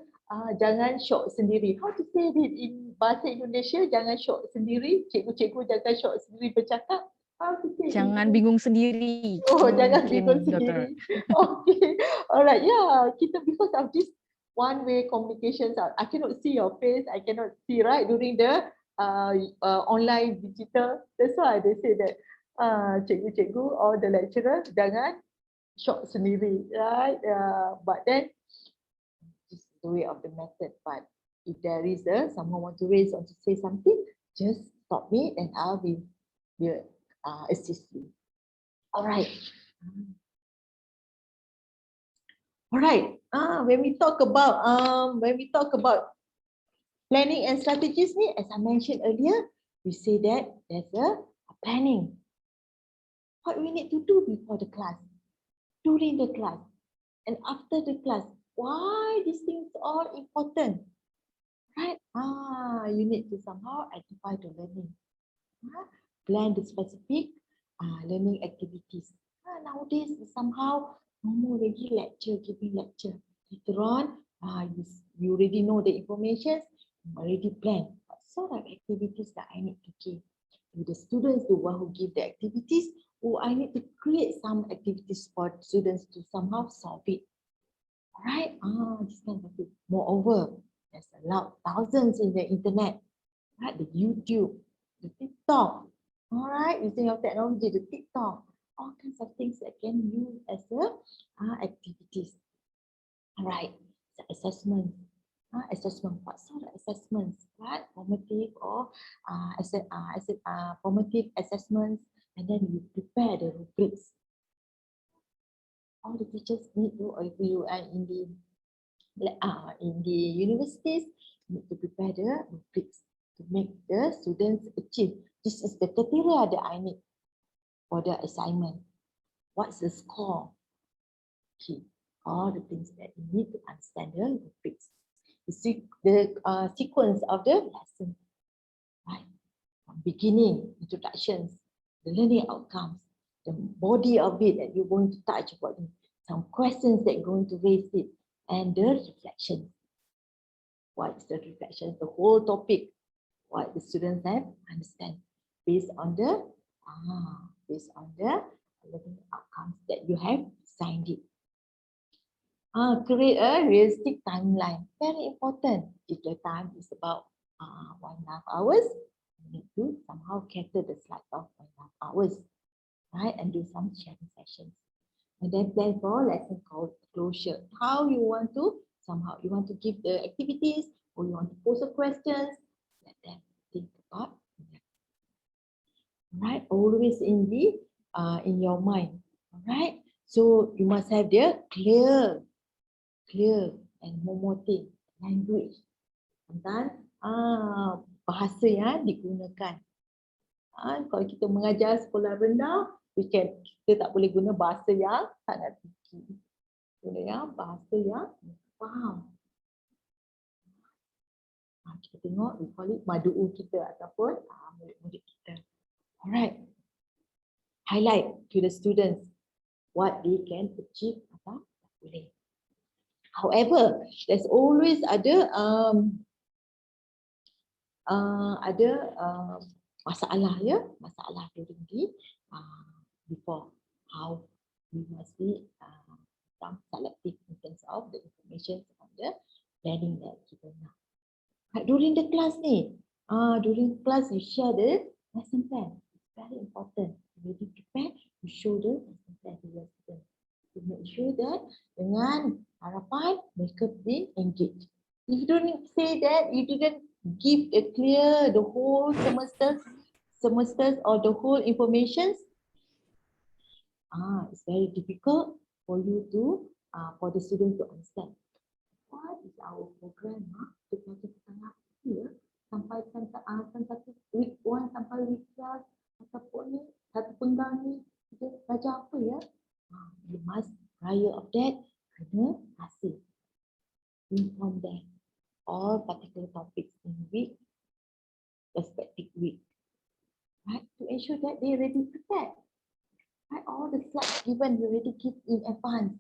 jangan syok sendiri. How to say it in bahasa Indonesia? Jangan syok sendiri. Cikgu-cikgu jangan syok sendiri bercakap. How to say Jangan bingung sendiri. Oh, jangan Mungkin, bingung Dokter. sendiri. Okay. Alright, yeah. Kita, because of this one-way communications, I cannot see your face. I cannot see, right, during the online digital. That's why they say that cikgu-cikgu or the lecturer jangan syok sendiri, right? But then, this is the way of the method. But if there is someone want to raise or to say something, just stop me and I'll be assist you. All right. All right. When we talk about planning and strategies, as I mentioned earlier, we say that there's a planning. What we need to do before the class, during the class, and after the class. Why these things are important, right? You need to somehow identify the learning. Plan the specific learning activities. Nowadays, somehow, no more already giving lecture. Later on, you already know the information, you already plan what sort of activities that I need to give. To the students, the one who give the activities, or I need to create some activities for students to somehow solve it. All right? This kind of thing. Moreover, there's a lot, thousands in the internet, right? The YouTube, the TikTok. All right, using your technology, the TikTok, all kinds of things that can use as activities. All right, the assessment. Assessment, what sort of assessments, right? Formative or formative assessments, and then you prepare the rubrics. All the teachers need to, if you are in the universities, need to prepare the rubrics to make the students achieve. This is the criteria that I need for the assignment. What's the score? Okay, all the things that you need to understand the rubrics. The sequence of the lesson, right? From beginning, introductions, the learning outcomes, the body of it that you're going to touch about it, some questions that you're going to raise it, and the reflection. What is the reflection? The whole topic, what the students have understand based on the learning outcomes that you have signed it. Create a realistic timeline. Very important. If the time is about 1.5 hours, you need to somehow cater the slides of 1.5 hours, right? And do some sharing sessions. And then therefore, lesson called closure. How you want to, somehow you want to give the activities or you want to pose the questions, let them think about that. Right? Always in the in your mind. All right. So you must have the clear and momotic language. Dan bahasa yang digunakan. Kalau kita mengajar sekolah rendah, kita tak boleh guna bahasa yang sangat tinggi. Guna yang bahasa yang faham. Kita tengok, we call it madu'u kita ataupun murid-murid kita. Alright. Highlight to the students what they can achieve atau tak boleh. However, there's always ada masalah during the before how we must be some selective in terms of the information on the planning that kita nak. During the class ni, during class you share the lesson plan. It's very important. Ready prepare, you show the lesson plan to your students. To make sure that dengan harapan mereka be engaged. If you don't say that, you didn't give a clear the whole semesters or the whole informations, it's very difficult for you to for the student to understand what is our program. Kita belajar tentang apa ya, sampai week 1 sampai week 12 ataupun ni satu penggang ni kita belajar apa ya. You must prior of that kena kasih inform them all particular topics in week, respective week, right? To ensure that they already prepared, right? All the slides given you already give in advance.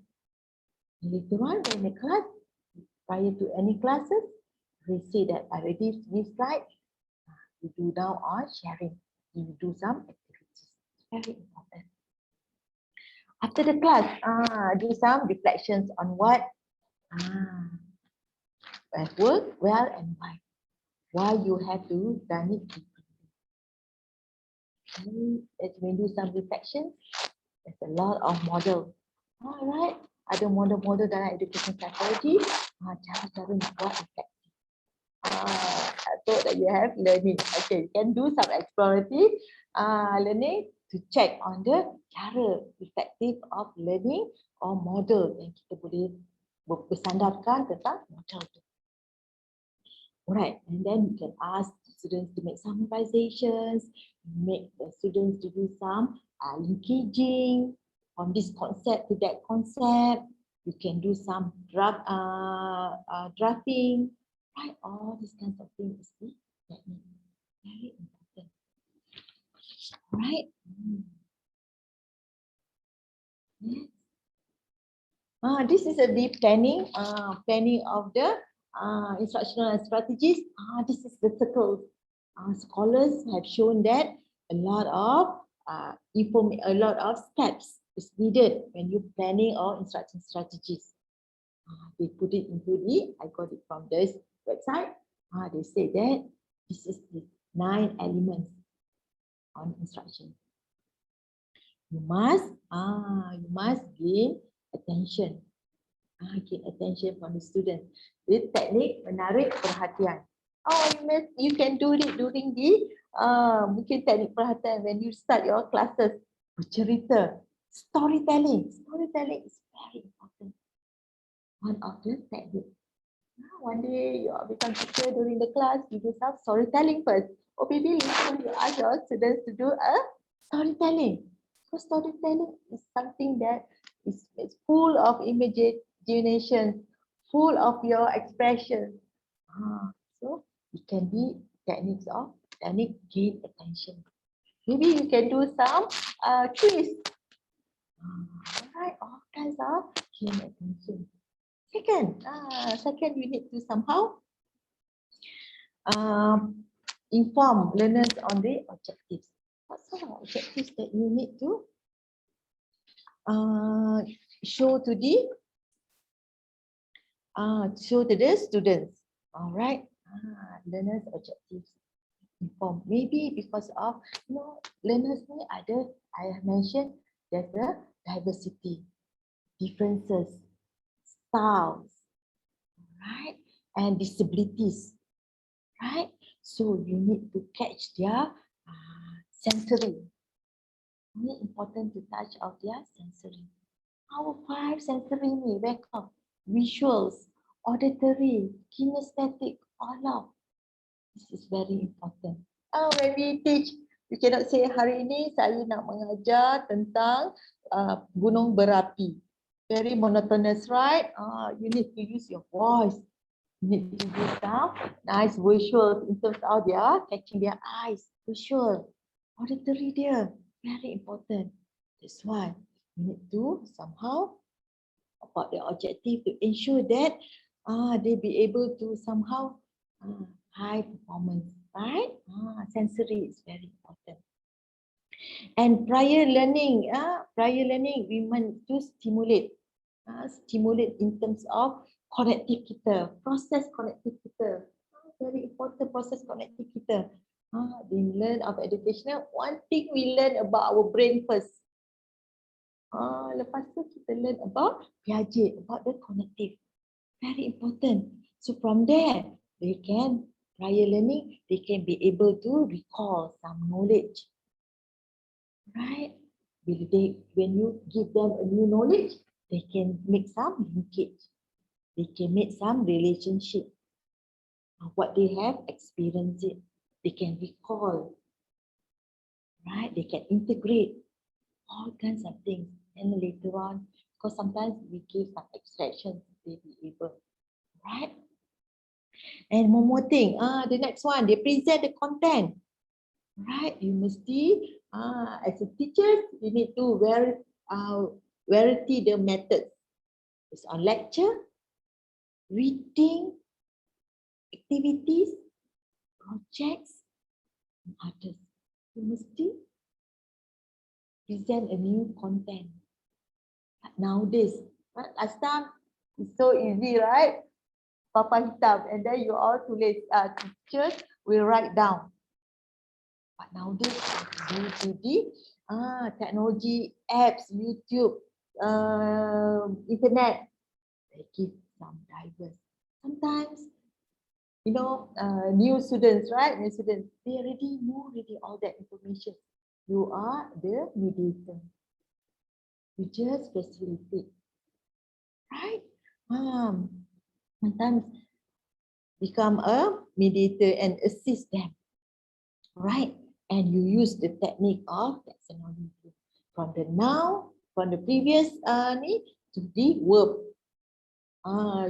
Later on, in the class, prior to any classes, they say that I already give slides. You do now on sharing. You do some activities. It's very important. After the class, do some reflections on what has worked well and why. Why you have to done it differently. As we do some reflections, there's a lot of model. All right, ada model-model dalam education psychology. Cara-cara nak buat refleksi. I thought that you have learning. Okay, you can do some explorative learning to check on the cara effective of learning or model yang kita boleh bersandarkan tentang model tu. Alright, and then you can ask the students to make some revisations, make the students to do some linkaging from this concept to that concept. You can do some drafting, right? All these kinds of things is the technique. Very important. Alright. Yes. This is a deep planning, planning of the instructional strategies. This is the circles. Scholars have shown that a lot of steps is needed when you planning or instruction strategies. They put it into I got it from this website. They say that this is the 9 elements on instruction. You must gain attention. Gain attention from the student. This technique menarik perhatian. You can do it during the mungkin teknik perhatian when you start your classes. Bercerita, storytelling. Storytelling is very important. One of the techniques. One day you become teacher during the class, you do some storytelling first. Or maybe later you ask your students to do a storytelling. So storytelling is something that is full of imagination, full of your expression. So it can be technique gain attention. Maybe you can do some quiz. Alright, all kinds of gain attention. Second, you need to somehow inform learners on the objectives. What sort of objectives that you need to show to the students? All right, learners' objectives. informed. Maybe because of, learners ni ada, I have mentioned, there's a diversity, differences, styles, right? And disabilities, right? So you need to catch their sensory. Ini important to touch of their sensory. Our 5 sensory ni, wake up, visuals, auditory, kinesthetic, all of. This is very important. When we teach, we cannot say hari ini saya nak mengajar tentang gunung berapi. Very monotonous, right? You need to use your voice. You need to use some nice visuals in terms of their catching their eyes, visual, auditory dia, very important. That's why we need to somehow about the objective to ensure that they be able to somehow high performance, right? Sensory is very important. And prior learning, we want to stimulate in terms of connective kita, process connective kita. Very important process connective kita. They learn of educational. One thing we learn about our brain first. Lepas tu kita learn about Piaget, about the connective. Very important. So from there, they can, prior learning, they can be able to recall some knowledge. Right? When you give them a new knowledge, they can make some linkage. They can make some relationship. What they have experienced it. They can recall. Right? They can integrate all kinds of things. And later on, because sometimes we give some extractions, they be able. Right? And one more thing, the next one, they present the content. Right? You must be, as a teacher, you need to variety the methods. It's on lecture, reading, activities, projects, and others. You must present a new content. But nowadays, last time, it's so easy, right? Papa hitam, and then you all tulis, teachers will write down. But nowadays, due to the technology, apps, YouTube, internet, they give some diverse. Sometimes, new students, right? New students, they already know all that information. You are the mediator. You just facilitate, right? Sometimes become a mediator and assist them, right? And you use the technique of taxonomy from the noun, from the previous to the verb.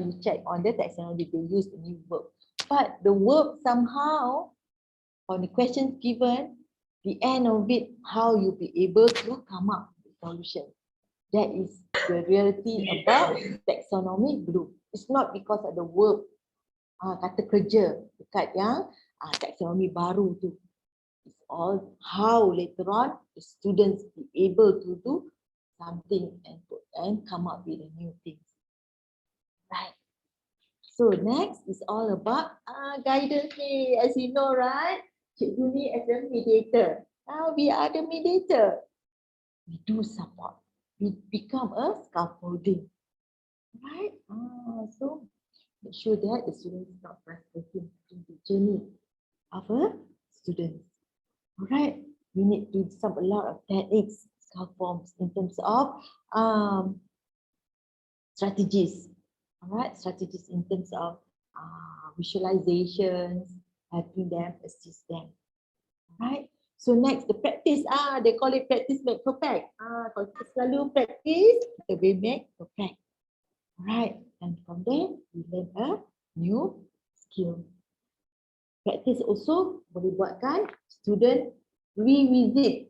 You check on the taxonomy, they use the new verb. But the verb somehow, on the questions given, the end of it, how you be able to come up with solution. That is the reality about taxonomy group. It's not because of the verb, kata kerja dekat yang taxonomy baru tu. It's all how later on the students be able to do something and come up with a new things. Right. So next is all about guidance ni, as you know, right? Cikgu ni as a mediator. Now we are the mediator. We do support. We become a scaffolding. Right? So make sure that the students is not frustrating in the journey of a student. Alright, we need to do a lot of techniques, forms in terms of strategies. Alright, strategies in terms of visualizations, helping them, assist them. Alright, so next the practice. They call it practice make perfect. Kalau kita selalu practice, kita will make perfect. Alright, and from there we learn a new skill. Practice also boleh buatkan student revisit.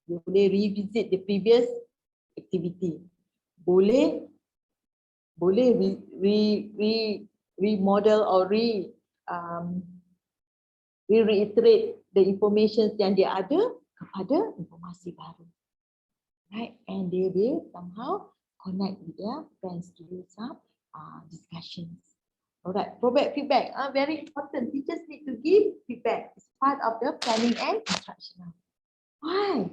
Dia boleh revisit the previous activity. Boleh remodel or reiterate the information yang dia ada kepada informasi baru. Right? And they will somehow connect with their friends to do some discussions. Alright, provide feedback. Very important. Teachers need to give feedback. It's part of the planning and instructional. Why?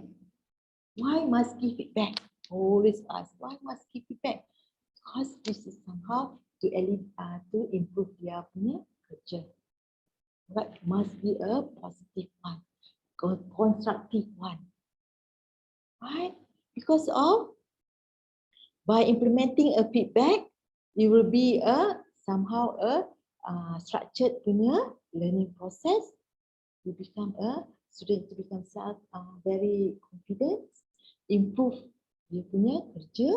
Why must give feedback? Always ask, why must give feedback? Because this is somehow to improve their punya kerja. Right? Must be a positive one, constructive one. Right? Because of by implementing a feedback, it will be somehow a structured punya learning process. You become a student to become very confident, improve dia punya kerja,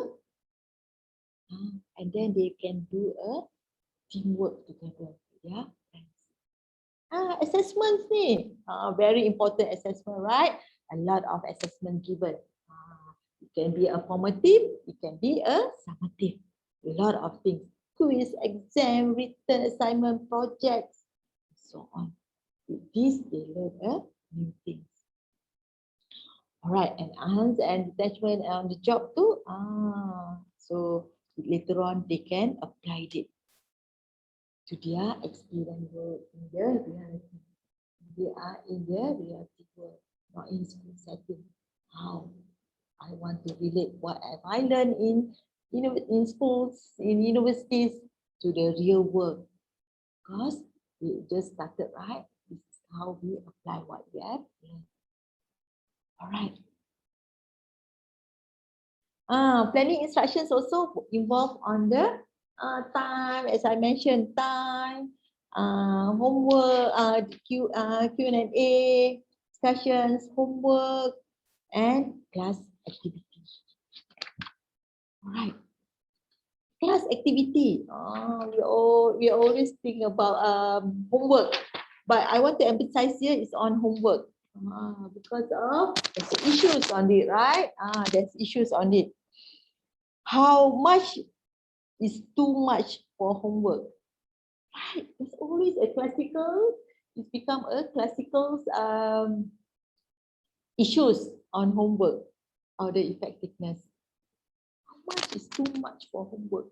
and then they can do a teamwork together. Yeah. Assessments ni, very important assessment, right? A lot of assessment given. It can be a formative, it can be a summative. A lot of things. Quiz, exam, written assignment, projects, and so on. With this, they learn new things. All right, enhance and detachment on the job too. So later on, they can apply it to their experience work in their reality. They are in their reality work, not in school setting. How I want to relate what have I learned in schools, in universities, to the real world. Because we just started, right? This is how we apply what we have learned. All right. Planning instructions also involve on the time, as I mentioned, time, homework, Q&A, discussions, homework, and class activity. All right. Class activity. We always think about homework, but I want to emphasize here is on homework. Because of there's issues on it, right? There's issues on it. How much is too much for homework? Right, there's always a classical. It's become a classical issues on homework or the effectiveness. How much is too much for homework?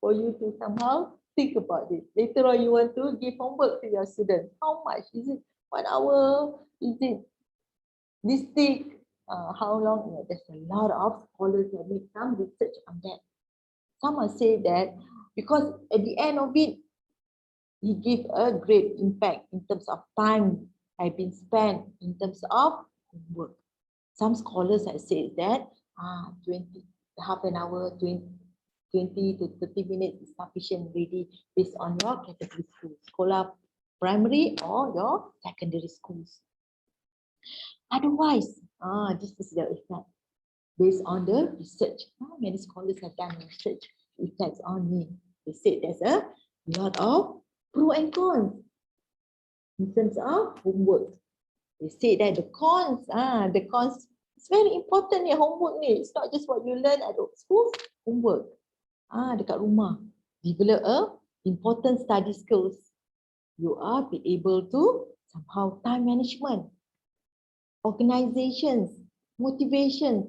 For you to somehow think about it. Later on, you want to give homework to your students. How much is it? 1 hour? Is it this thick? How long? There's a lot of scholars that make some research on that. Someone say that because at the end of it, he give a great impact in terms of time have been spent in terms of homework. Some scholars have said that 20, half an hour, 20 to 30 minutes is sufficient already based on your category school, sekolah primary or your secondary schools. Otherwise, this is the effect based on the research. Many scholars have done research effects on me. They said there's a lot of pros and cons in terms of homework. They say that the cons, it's very important homework ni. It's not just what you learn at school, homework. Dekat rumah, develop important study skills. You are be able to somehow time management, organizations, motivation,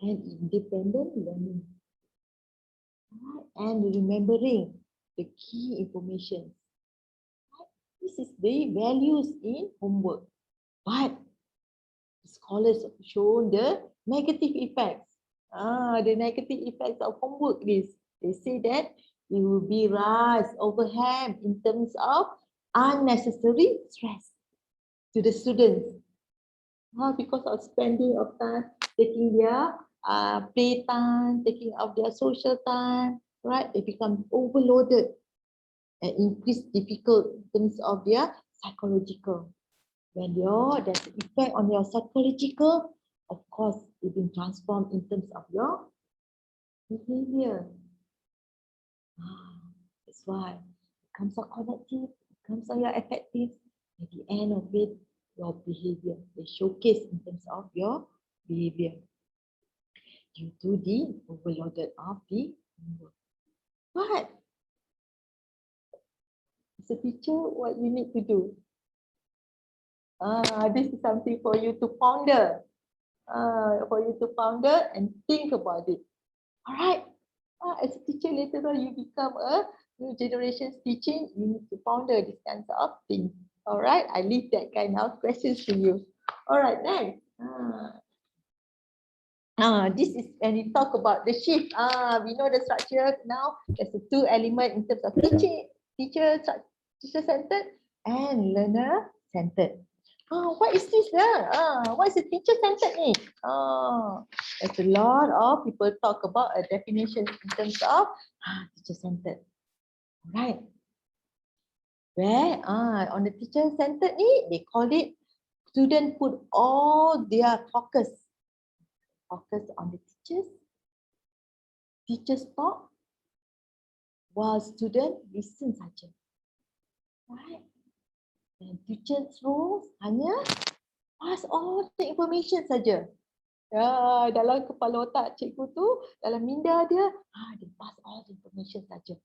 and independent learning. And remembering the key information. This is the values in homework. But scholars have shown the negative effects. The negative effects of homework is, they say that it will be rise, overwhelm in terms of unnecessary stress to the students. Because of spending of time, taking their play time, taking of their social time, right? They become overloaded and increase difficult in terms of their psychological. When there's an effect on your psychological, of course, it will transform in terms of your behavior. That's why it comes out connective, it comes out your effective. At the end of it, your behavior, they showcase in terms of your behavior due to the overloaded of the homework. But as a teacher, what you need to do? This is something for you to ponder. And think about it. All right. As a teacher, later on you become a new generations teaching, you need to ponder these kinds of things. All right, I leave that kind of questions to you. All right, next. This is when we talk about the shift. We know the structure now. There's a two element in terms of teacher-centered and learner-centered. What is this? What is a teacher-centered? There's a lot of people talk about a definition in terms of teacher-centered. Right. Where on the teacher-centered they call it student put all their focus on the teachers talk while student listen saja. Right? And teachers role hanya pass all the information saja. Dalam kepala otak cikgu tu, dalam minda dia, dia pass all the information saja.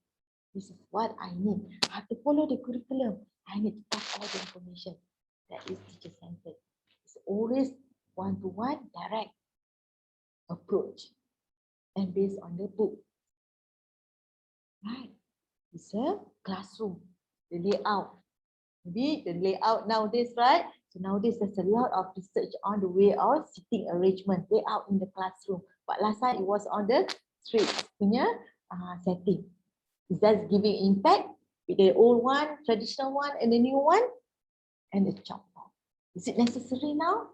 This is what I need. I have to follow the curriculum. I need to pass all the information. That is teacher-centered. It's always one-to-one direct approach and based on the book. Right. It's a classroom. The layout. Maybe the layout nowadays, right? So nowadays there's a lot of research on the way of sitting arrangement, layout in the classroom. But last time it was on the street punya setting. Is that giving impact with the old one, traditional one, and the new one, and the chalkboard? Is it necessary now?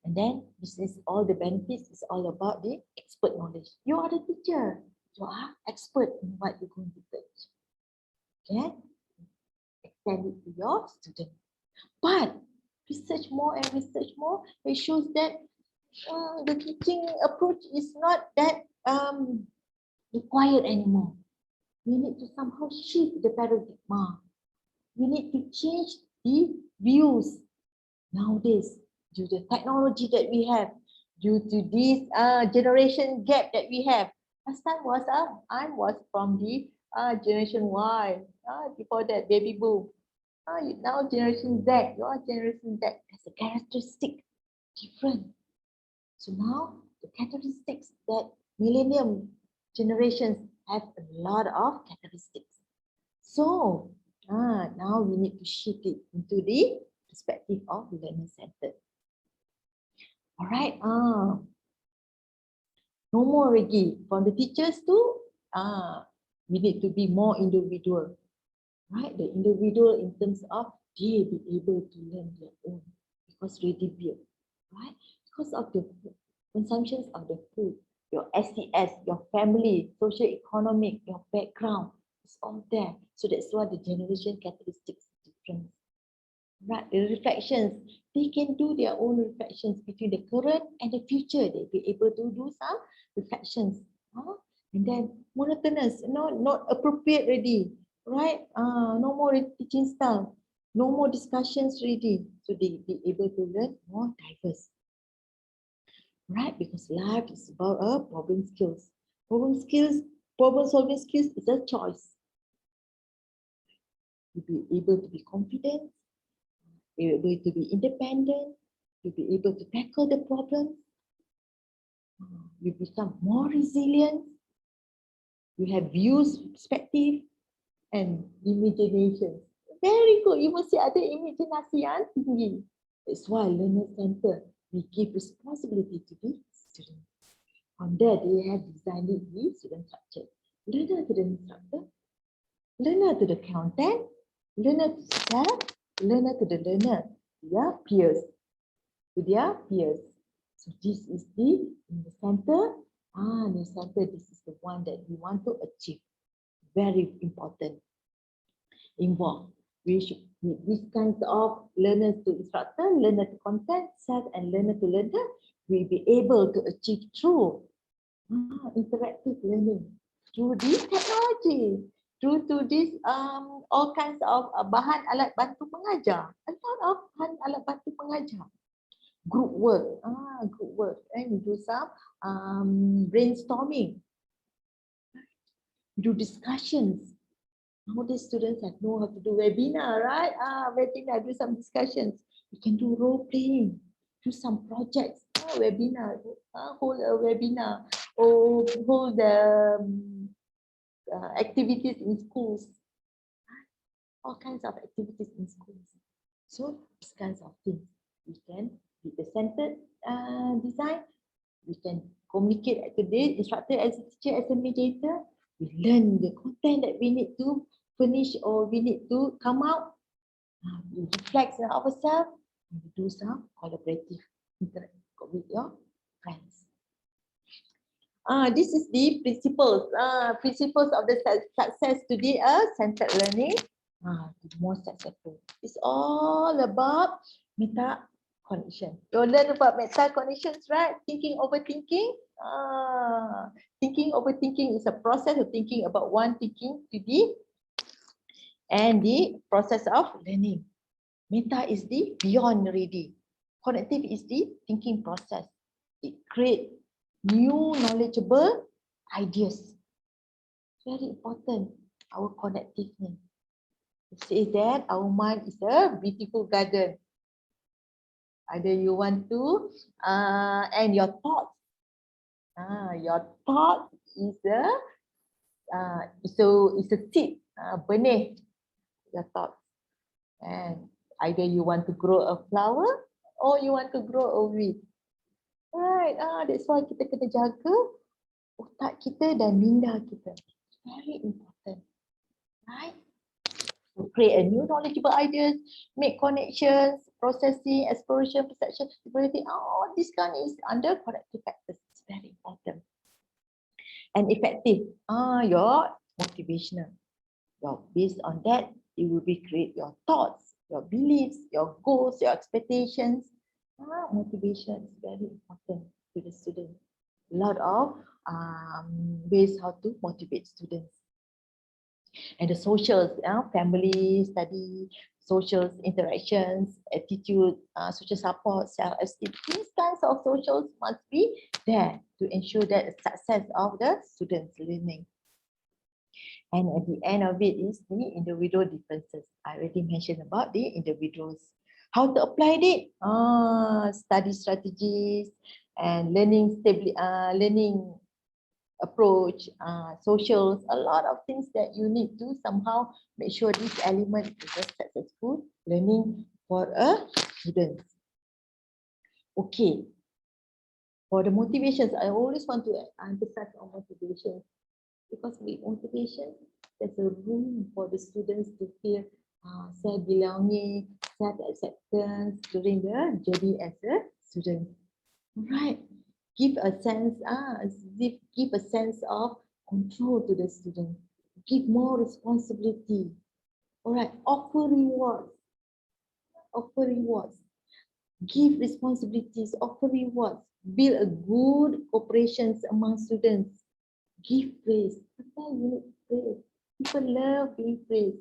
And then this is all the benefits. It's all about the expert knowledge. You are the teacher. You are expert in what you're going to teach. Okay? Extend it to your student. But research more and research more. It shows that the teaching approach is not that required anymore. We need to somehow shift the paradigm. We need to change the views nowadays due to the technology that we have, due to this generation gap that we have. Last time I was from the generation Y. Before that, baby boom. Now generation Z. Your generation Z has a characteristic different. So now the characteristics that millennium generations have a lot of characteristics. So now we need to shift it into the perspective of learner-centered. All right. No more already. From the teachers to we need to be more individual. Right? The individual in terms of they be able to learn their own because ready built. Right? Because of the consumptions of the food, your SES, your family, socio-economic, your background, it's all there. So that's why the generation characteristics is different. Right, the reflections, they can do their own reflections between the current and the future. They'll be able to do some reflections. And then monotonous, not appropriate already. Right? No more teaching style, no more discussions ready. So they be able to learn more diverse. Right? Because life is about problem skills. Problem solving skills is a choice. You'll be able to be confident. You're able to be independent. You'll be able to tackle the problems. You become more resilient. You have views, perspective, and imagination. Very good. You must see ada imaginasi yang tinggi. That's why learner-centered, we give responsibility to the student. On that, they have designed it the student structure. Learner to the instructor, learner to the content, learner to self, learner to the learner, their peers, to their peers. So this is in the center. In the center, this is the one that we want to achieve. Very important. Involve. We should need these kinds of learners to instructor, learner to content, self, and learner to learner. We'll be able to achieve through interactive learning, through this technology, through to this all kinds of bahan alat bantu pengajar. A lot of bahan alat bantu pengajar. Group work, and we do some brainstorming, do discussions. Nowadays students know how to do webinar, right? Webinar, do some discussions. You can do role playing, do some projects, webinar, hold a webinar, or hold the activities in schools. All kinds of activities in schools. So these kinds of things. We can with the centered design. We can communicate as the instructor, as a teacher, as a mediator. We learn the content that we need to finish or we need to come out. We reflect on ourselves. And we do some collaborative interact with your friends. This is the principles. Principles of the success to be a centered learning. The more successful. It's all about meta cognition. You learn about meta cognitions, right? Thinking, overthinking. Thinking, overthinking is a process of thinking about one thinking to the and the process of learning. Meta is the beyond already. Cognitive is the thinking process. It creates new knowledgeable ideas. Very important, our connectiveness. It says that our mind is a beautiful garden. Either you want to, and your thoughts. Your thought is a seed, benih, your thoughts. And either you want to grow a flower or you want to grow a weed. Right, that's why kita kena jaga otak kita dan minda kita. Very important, right? To create a new knowledgeable ideas, make connections, processing, exploration, perception, ability. All this kind is under cognitive factors. It's very important. And effective, your motivational. Based on that, it will be create your thoughts, your beliefs, your goals, your expectations. Motivation is very important to the student. A lot of ways how to motivate students. And the socials, family, study, social interactions, attitude, social support, self-esteem. These kinds of socials must be there to ensure that the success of the students' learning. And at the end of it is the individual differences. I already mentioned about the individuals. How to apply it? Study strategies and learning approach, socials, a lot of things that you need to somehow make sure this element is a successful learning for a student. Okay. For the motivations, I always want to emphasize on motivation. Because with motivation, there's a room for the students to feel self-belonging, self-acceptance during the journey as a student. Right. Give a sense of control to the student. Give more responsibility. All right. Offer rewards. Offer rewards. Give responsibilities. Offer rewards. Build a good cooperation among students. Give praise. Sometimes you need praise. People love being praised.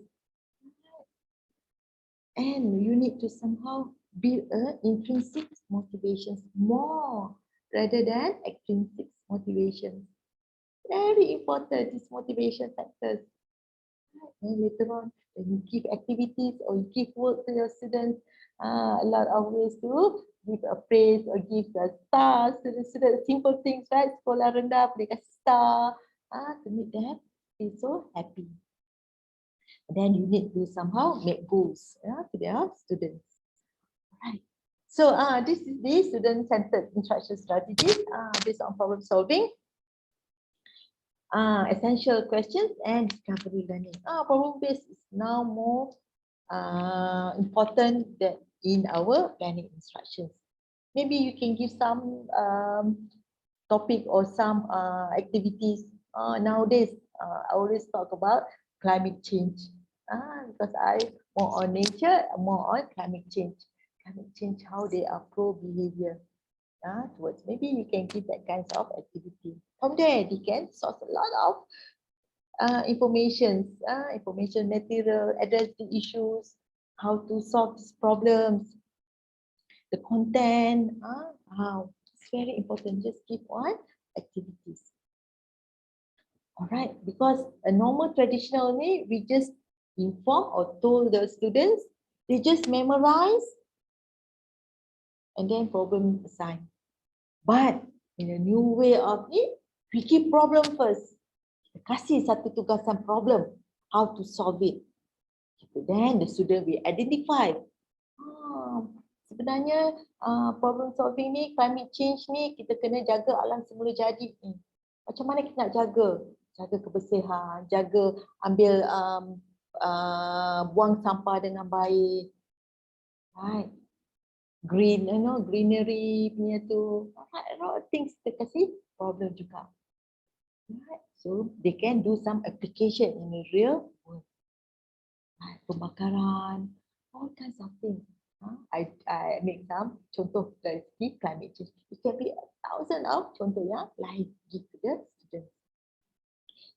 And you need to somehow build intrinsic motivations more rather than extrinsic motivations. Very important, these motivation factors. And later on, when you give activities or you give work to your students, a lot of ways to give a praise or give the stars to the students. Simple things, right? Sekolah rendah, boleh kasih star to make them feel so happy. And then you need to somehow make goals to their students. Right. So this is the student-centered instruction strategies based on problem solving, essential questions, and discovery learning. Problem-based is now more important than in our planning instructions. Maybe you can give some topic or some activities. Nowadays, I always talk about climate change because I more on nature, more on climate change. Climate change, how they are pro-behavior towards. Maybe you can give that kinds of activity. From there, they can source a lot of information material, address the issues, how to solve these problems, the content. It's very important. Just keep on activities. All right, because a normal traditional way, we just inform or told the students, they just memorize and then problem assigned. But in a new way of it, we keep problem first. Kasih satu tugasan problem, how to solve it. Then the student will identify. Sebenarnya problem solving ni, climate change ni, kita kena jaga alam semula jadi ni. Macam mana kita nak jaga? Jaga kebersihan, jaga ambil buang sampah dengan baik. Right. Green, greenery punya tu. A lot of things kita kasih problem juga. Right. So they can do some application in the real world. Right. Pembakaran, all kinds of things. I make some contoh dari segi climate change. It can be 1,000 of contoh yang lain gitu the students.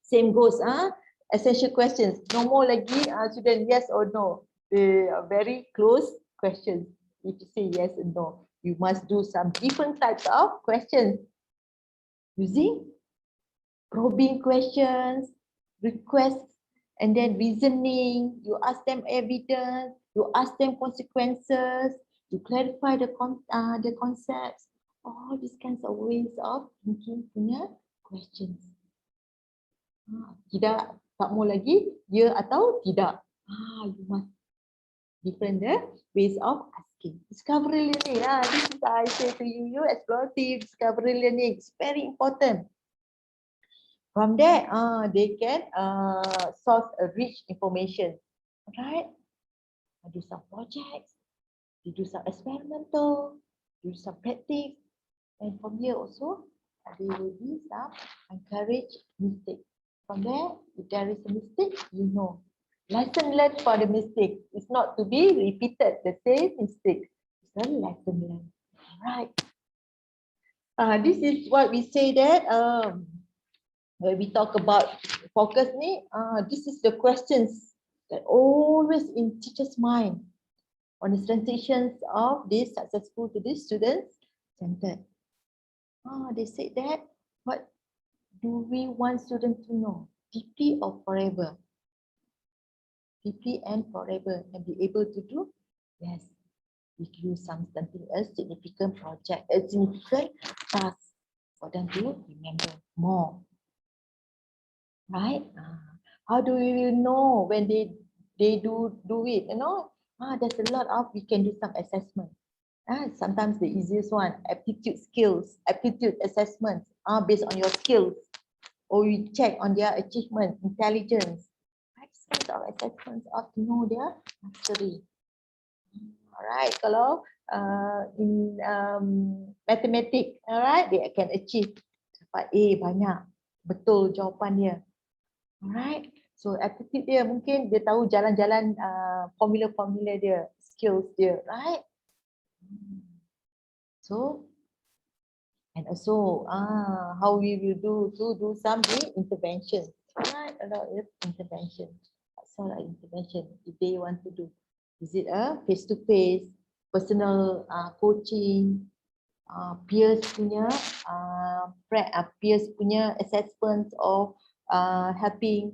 Same goes essential questions. No more lagi student yes or no. They are very close questions. If you say yes and no, you must do some different types of questions using probing questions, requests, and then reasoning. You ask them evidence. You ask them consequences. You clarify the concepts. All these kinds of ways of thinking punya questions. Tidak, tak mau lagi ya atau tidak. You must different the ways of asking. Discovery learning. This is I say to you, explorative discovery learning is very important. From there, they can source a rich information. Right? Do some projects, they do some experimental, do some practice, and from here also there will be some encourage mistake. From there, if there is a mistake, you know. Lesson learned for the mistake. It's not to be repeated the same mistake. It's a lesson learned. Right. This is what we say that when we talk about focus ni, this is the questions that always in teacher's mind on the transitions of this successful to this students centered. They said that, what do we want students to know? Deeply or forever? Deeply and forever, and be able to do? Yes, we do something else, significant project, a significant task for them to remember more. Right? How do we know when they do it? There's a lot of, we can do some assessment. Sometimes the easiest one, aptitude skills, aptitude assessments are based on your skills, or we check on their achievement, intelligence. Kinds of assessments of to know their mastery. Alright, kalau in mathematics, alright, they can achieve dapat A banyak, betul jawapan dia. Alright, so attitude dia mungkin dia tahu jalan-jalan formula-formula dia, skills dia, right? So, and also how we will do some intervention, right? A lot of intervention. Sort of intervention if they want to do. Is it a face-to-face, personal coaching, peers punya assessments of helping?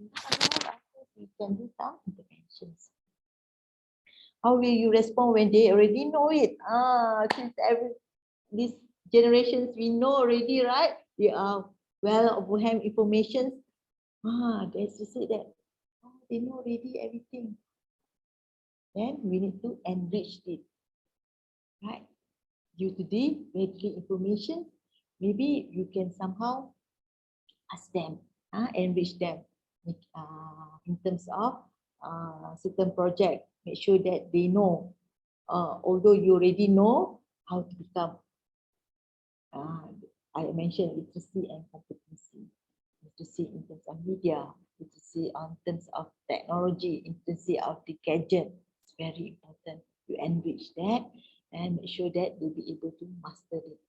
We can do some interventions. How will you respond when they already know it? Since these generations we know already, right? They are well of hand information. There's to say that. They know already everything. Then we need to enrich it. Right? Due to the readily information, maybe you can somehow ask them, enrich them in terms of certain project. Make sure that they know, although you already know how to become. I mentioned literacy and competency. Literacy in terms of media, literacy in terms of technology, literacy of the gadget. It's very important to enrich that and make sure that they'll be able to master it.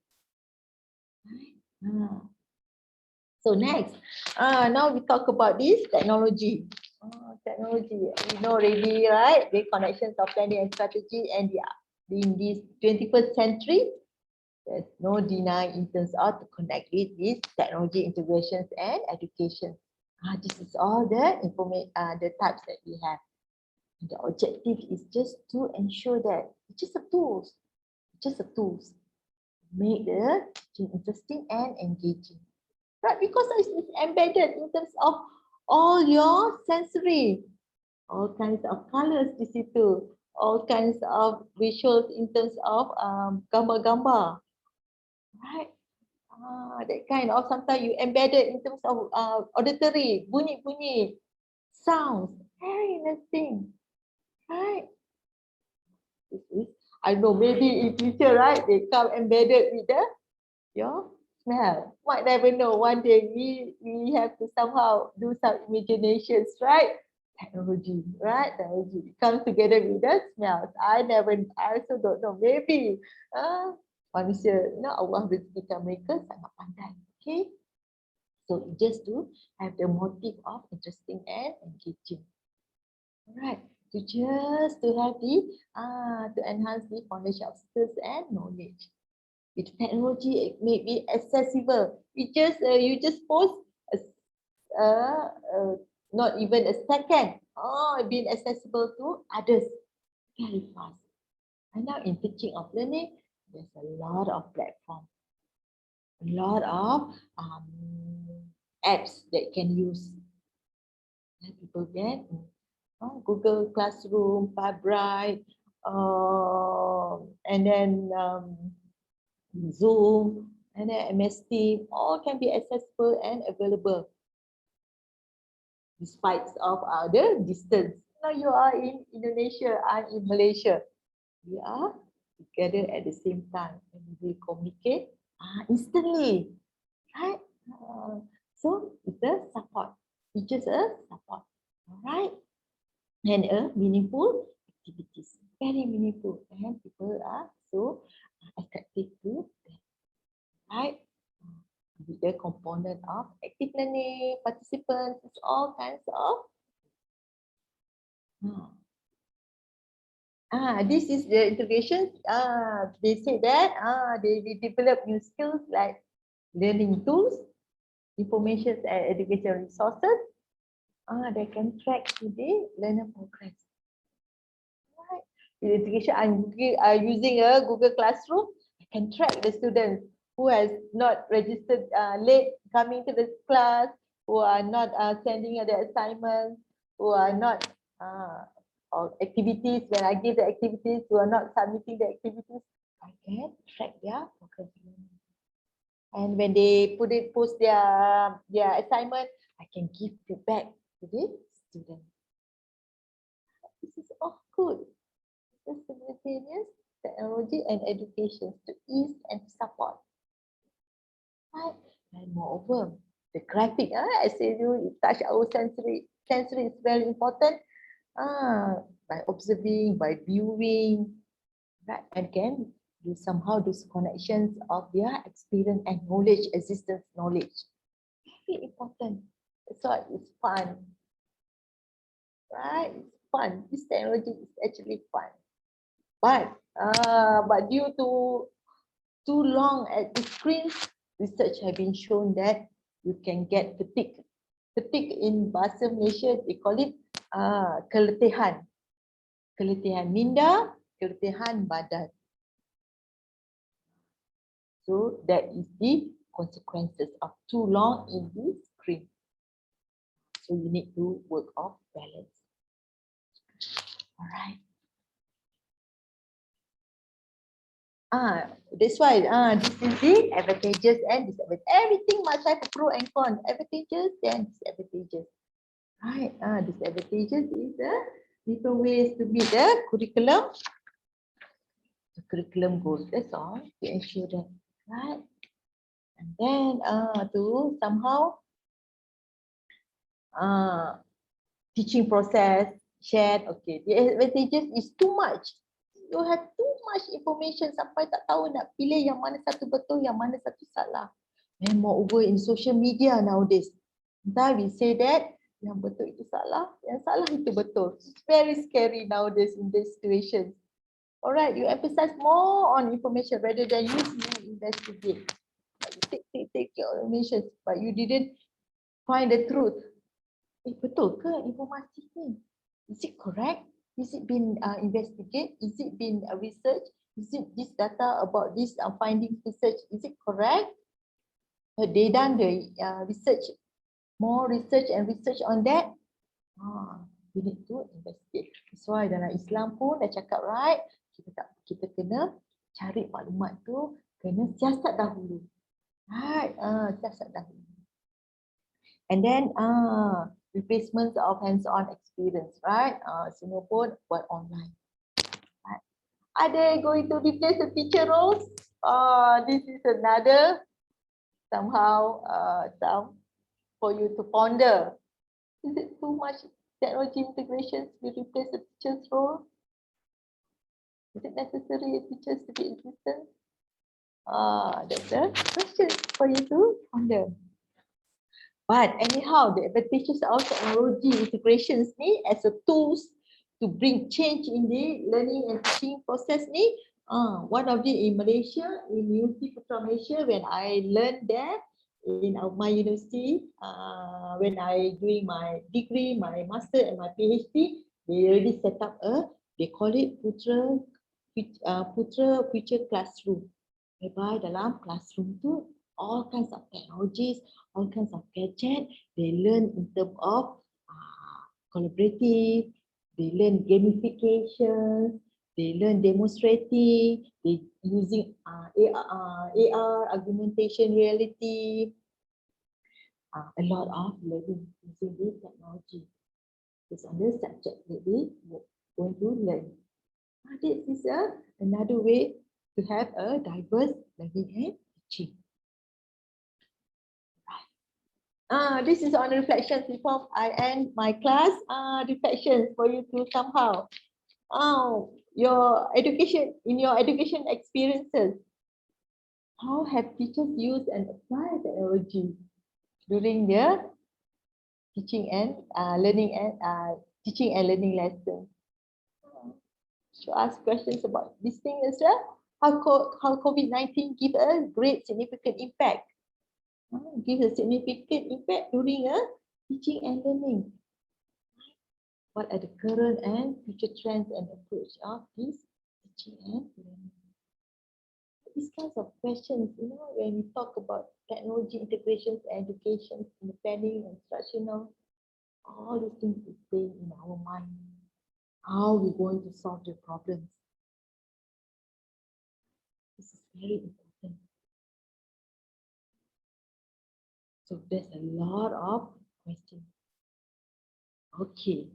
So next, now we talk about this technology. Technology, we know already, right? The connections of planning and strategy, and in this 21st century, there's no denying in terms of to connect it with technology integrations and education. This is all the the types that we have. The objective is just to ensure that it's just a tools, make the teaching interesting and engaging. right? Because it's embedded in terms of all your sensory, all kinds of colors di situ, all kinds of visuals in terms of gambar-gambar, right? That kind of, sometimes you embedded in terms of auditory, bunyi-bunyi, sounds, very interesting, right? This is, I know, maybe in future, right, they come embedded with your smell. Might never know. One day we have to somehow do some imaginations, right? Technology, right? Technology comes together with the smells. I also don't know. Maybe manusia, Allah rezekikan mereka sangat pandai. Okay. So just to have the motive of interesting and engaging. Alright. To just to have the to enhance the foundation of skills and knowledge. With technology, it may be accessible. You just post not even a second. Being accessible to others very fast. And now in teaching of learning, there's a lot of platforms, a lot of apps that can use. And people get Google Classroom, Fabright, and then Zoom, and then MS Team, all can be accessible and available despite of the distance. Now you are in Indonesia, I'm in Malaysia. We are together at the same time and we will communicate instantly, right? So it's a support. It's just a support, all right? And a meaningful activities, very meaningful, and people are so attractive to that, right? With the component of active learning, participants, it's all kinds of. This is the integration. They say that they will develop new skills like learning tools, information and educational resources. They can track the learner progress. Right. In education, I'm using a Google Classroom. I can track the students who has not registered late coming to the class, who are not sending the assignments, who are not or activities. When I give the activities, who are not submitting the activities, I can track their progress. And when they post their assignment, I can give feedback to the student. This is all good. The simultaneous technology and education to ease and support. Right? And moreover, the graphic, I say you touch our sensory. Sensory is very important. By observing, by viewing, right? And can you somehow do connections of their experience and knowledge, existence knowledge. Very important. That's why it's fun. Right? It's fun. This technology is actually fun. But due to too long at the screen, research have been shown that you can get fatigue. Fatigue in bahasa Malaysia, they call it keletihan. Keletihan minda, keletihan badan. So that is the consequences of too long in the screen. So you need to work on balance. All right. That's why this is the advantages and disadvantages. Everything must have a pro and con. Advantages and disadvantages. Right. Disadvantages is the different ways to meet the curriculum. The curriculum goals. That's all to ensure that. Right. And then to somehow teaching process shared. Okay. The advantages is too much. You have too much information sampai tak tahu nak pilih yang mana satu betul, yang mana satu salah. And moreover in social media nowadays, entah we say that yang betul itu salah, yang salah itu betul. It's very scary nowadays in this situation. Alright, you emphasize more on information rather than you investigate. You take your information, but you didn't find the truth. Betul ke informasi ni? Is it correct? Is it been investigated? Is it been researched? Is it this data about this findings research? Is it correct? they done the research, more research on that. We need to investigate. That's why dalam Islam pun dah cakap, right, kita kena cari maklumat tu, kena siasat dahulu. Right, siasat dahulu. And then replacement of hands-on experience, right? Semua pun buat online. Right. Are they going to replace the teacher roles? This is another somehow some for you to ponder. Is it too much technology integrations will replace the teacher's role? Is it necessary teachers to be existent? That's a question for you to ponder. But anyhow, the advantages of technology integrations ni as a tools to bring change in the learning and teaching process ni, one of the in Malaysia, in Universitas Malaysia, when I learned there in my university, when I doing my degree, my master and my PhD, they already set up they call it Putra Future Classroom. Whereby dalam classroom tu, all kinds of technologies, all kinds of gadget, they learn in terms of collaborative, they learn gamification, they learn demonstrating, they using AR, augmentation reality, a lot of learning using this technology. It's on the subject that we going to learn. This is another way to have a diverse learning and teaching. This is on reflections before I end my class. Reflections for you to somehow, your education experiences. How have teachers used and applied technology during their teaching and learning lessons? To ask questions about this thing as well. How COVID-19 give a great significant impact. Gives a significant impact during teaching and learning. What are the current and future trends and approach of this teaching and learning? These kinds of questions, when we talk about technology integrations, education, planning, instructional, all these things is staying in our mind. How are we going to solve the problems? This is very important. So there's a lot of questions. Okay.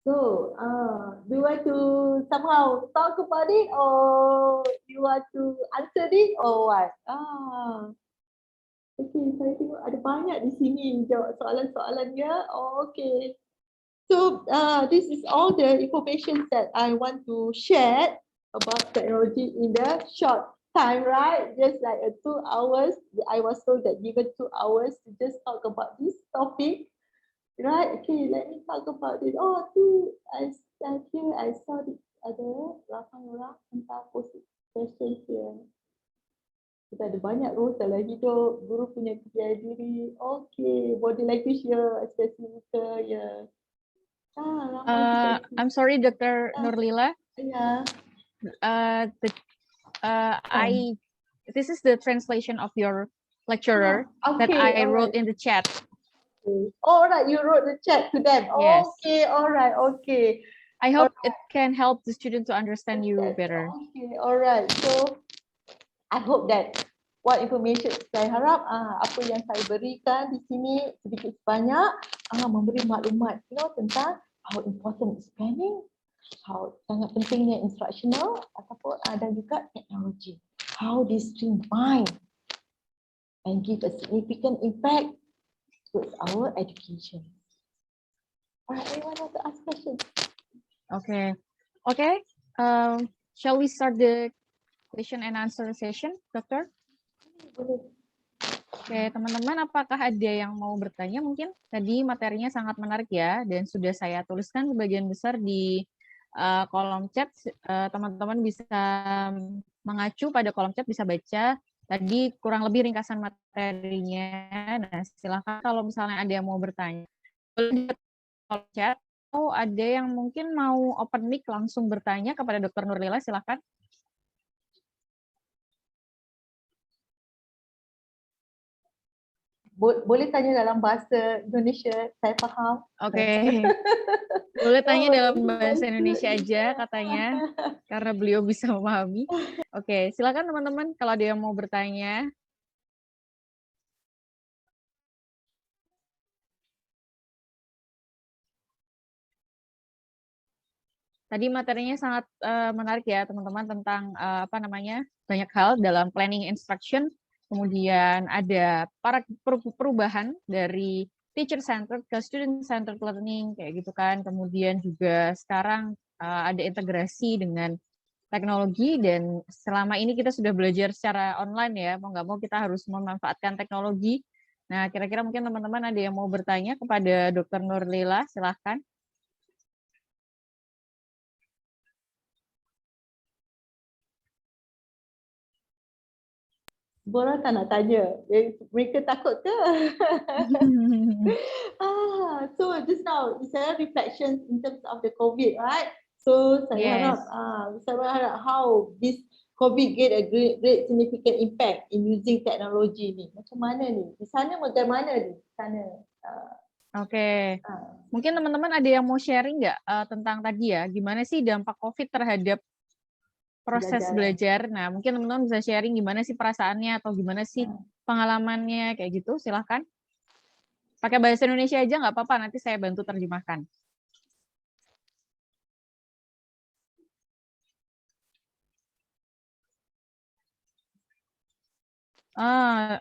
So, do you want to somehow talk about it, or you want to answer it, or what? Okay, saya tengok ada banyak di sini jawab soalan-soalannya. Okay. So, this is all the information that I want to share about technology in the short time, right? Just like 2 hours. I was told that given 2 hours to just talk about this topic. Right, okay, let me talk about it. I saw this ada 8 orang entah post question here. Kita ada banyak role dalam hidup, guru punya kepercayaan diri. Okay, body language ya, ekspresi muka ya. I'm sorry, Dr. Noorlila. Yeah. This is the translation of your lecturer that I wrote in the chat. All right, you wrote the chat to them. Yes. Okay, all right, okay. I hope it can help the student to understand you better. Okay, all right. So I hope that what information saya harap apa yang saya berikan di sini sedikit sebanyak memberi maklumat tentang how important is planning, how sangat pentingnya instructional ataupun dan juga teknologi. How this combine and give a significant impact towards our education. Alright, anyone want to ask questions? Okay. Shall we start the question and answer session, Dokter? Oke, teman-teman, apakah ada yang mau bertanya? Mungkin tadi materinya sangat menarik ya, dan sudah saya tuliskan sebagian besar di kolom chat. Teman-teman bisa mengacu pada kolom chat, bisa baca. Tadi kurang lebih ringkasan materinya. Nah, silakan kalau misalnya ada yang mau bertanya. Boleh di kolom chat. Ada yang mungkin mau open mic langsung bertanya kepada Dr. Noorlila, silakan. boleh tanya dalam bahasa Indonesia, saya faham. Oke. Boleh tanya dalam Oh, bahasa Indonesia aja katanya, karena beliau bisa memahami. Oke, silakan teman-teman kalau ada yang mau bertanya. Tadi materinya sangat menarik ya teman-teman tentang banyak hal dalam planning instruction. Kemudian ada perubahan dari teacher centered ke student centered learning kayak gitu kan. Kemudian juga sekarang ada integrasi dengan teknologi dan selama ini kita sudah belajar secara online ya. Mau nggak mau kita harus memanfaatkan teknologi. Nah, kira-kira mungkin teman-teman ada yang mau bertanya kepada Dr. Noorlila, silahkan. Borang tak nak tanya. Mereka takut ke? So just now, it's a reflection in terms of the COVID, right? So saya harap how this COVID get a great significant impact in using technology ni. Macam mana ni? Di sana bagaimana ni? Di sana. Oke. Mungkin teman-teman ada yang mau sharing nggak tentang tadi ya, gimana sih dampak COVID terhadap proses belajar? Nah, mungkin teman-teman bisa sharing gimana sih perasaannya atau gimana sih pengalamannya kayak gitu, silahkan. Pakai bahasa Indonesia aja nggak apa-apa, nanti saya bantu terjemahkan.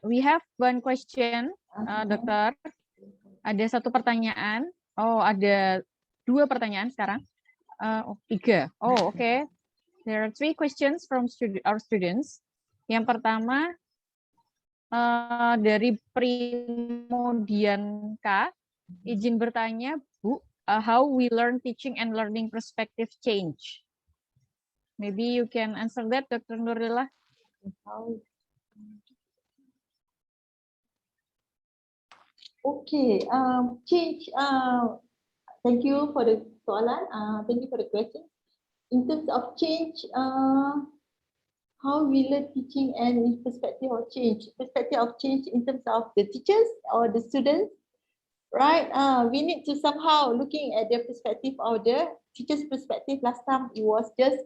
We have one question, dokter. Ada satu pertanyaan. Oh, ada 2 pertanyaan sekarang. 3. Oh, oke. There are 3 questions from our students. Yang pertama dari Primodianka, izin bertanya, Bu, how we learn teaching and learning perspective change? Maybe you can answer that, Dr. Noorlila. Okay, change. Thank you for the soalan. Thank you for the question. In terms of change, how we learn teaching and in perspective of change in terms of the teachers or the students, right? We need to somehow looking at the perspective of the teachers' perspective. Last time it was just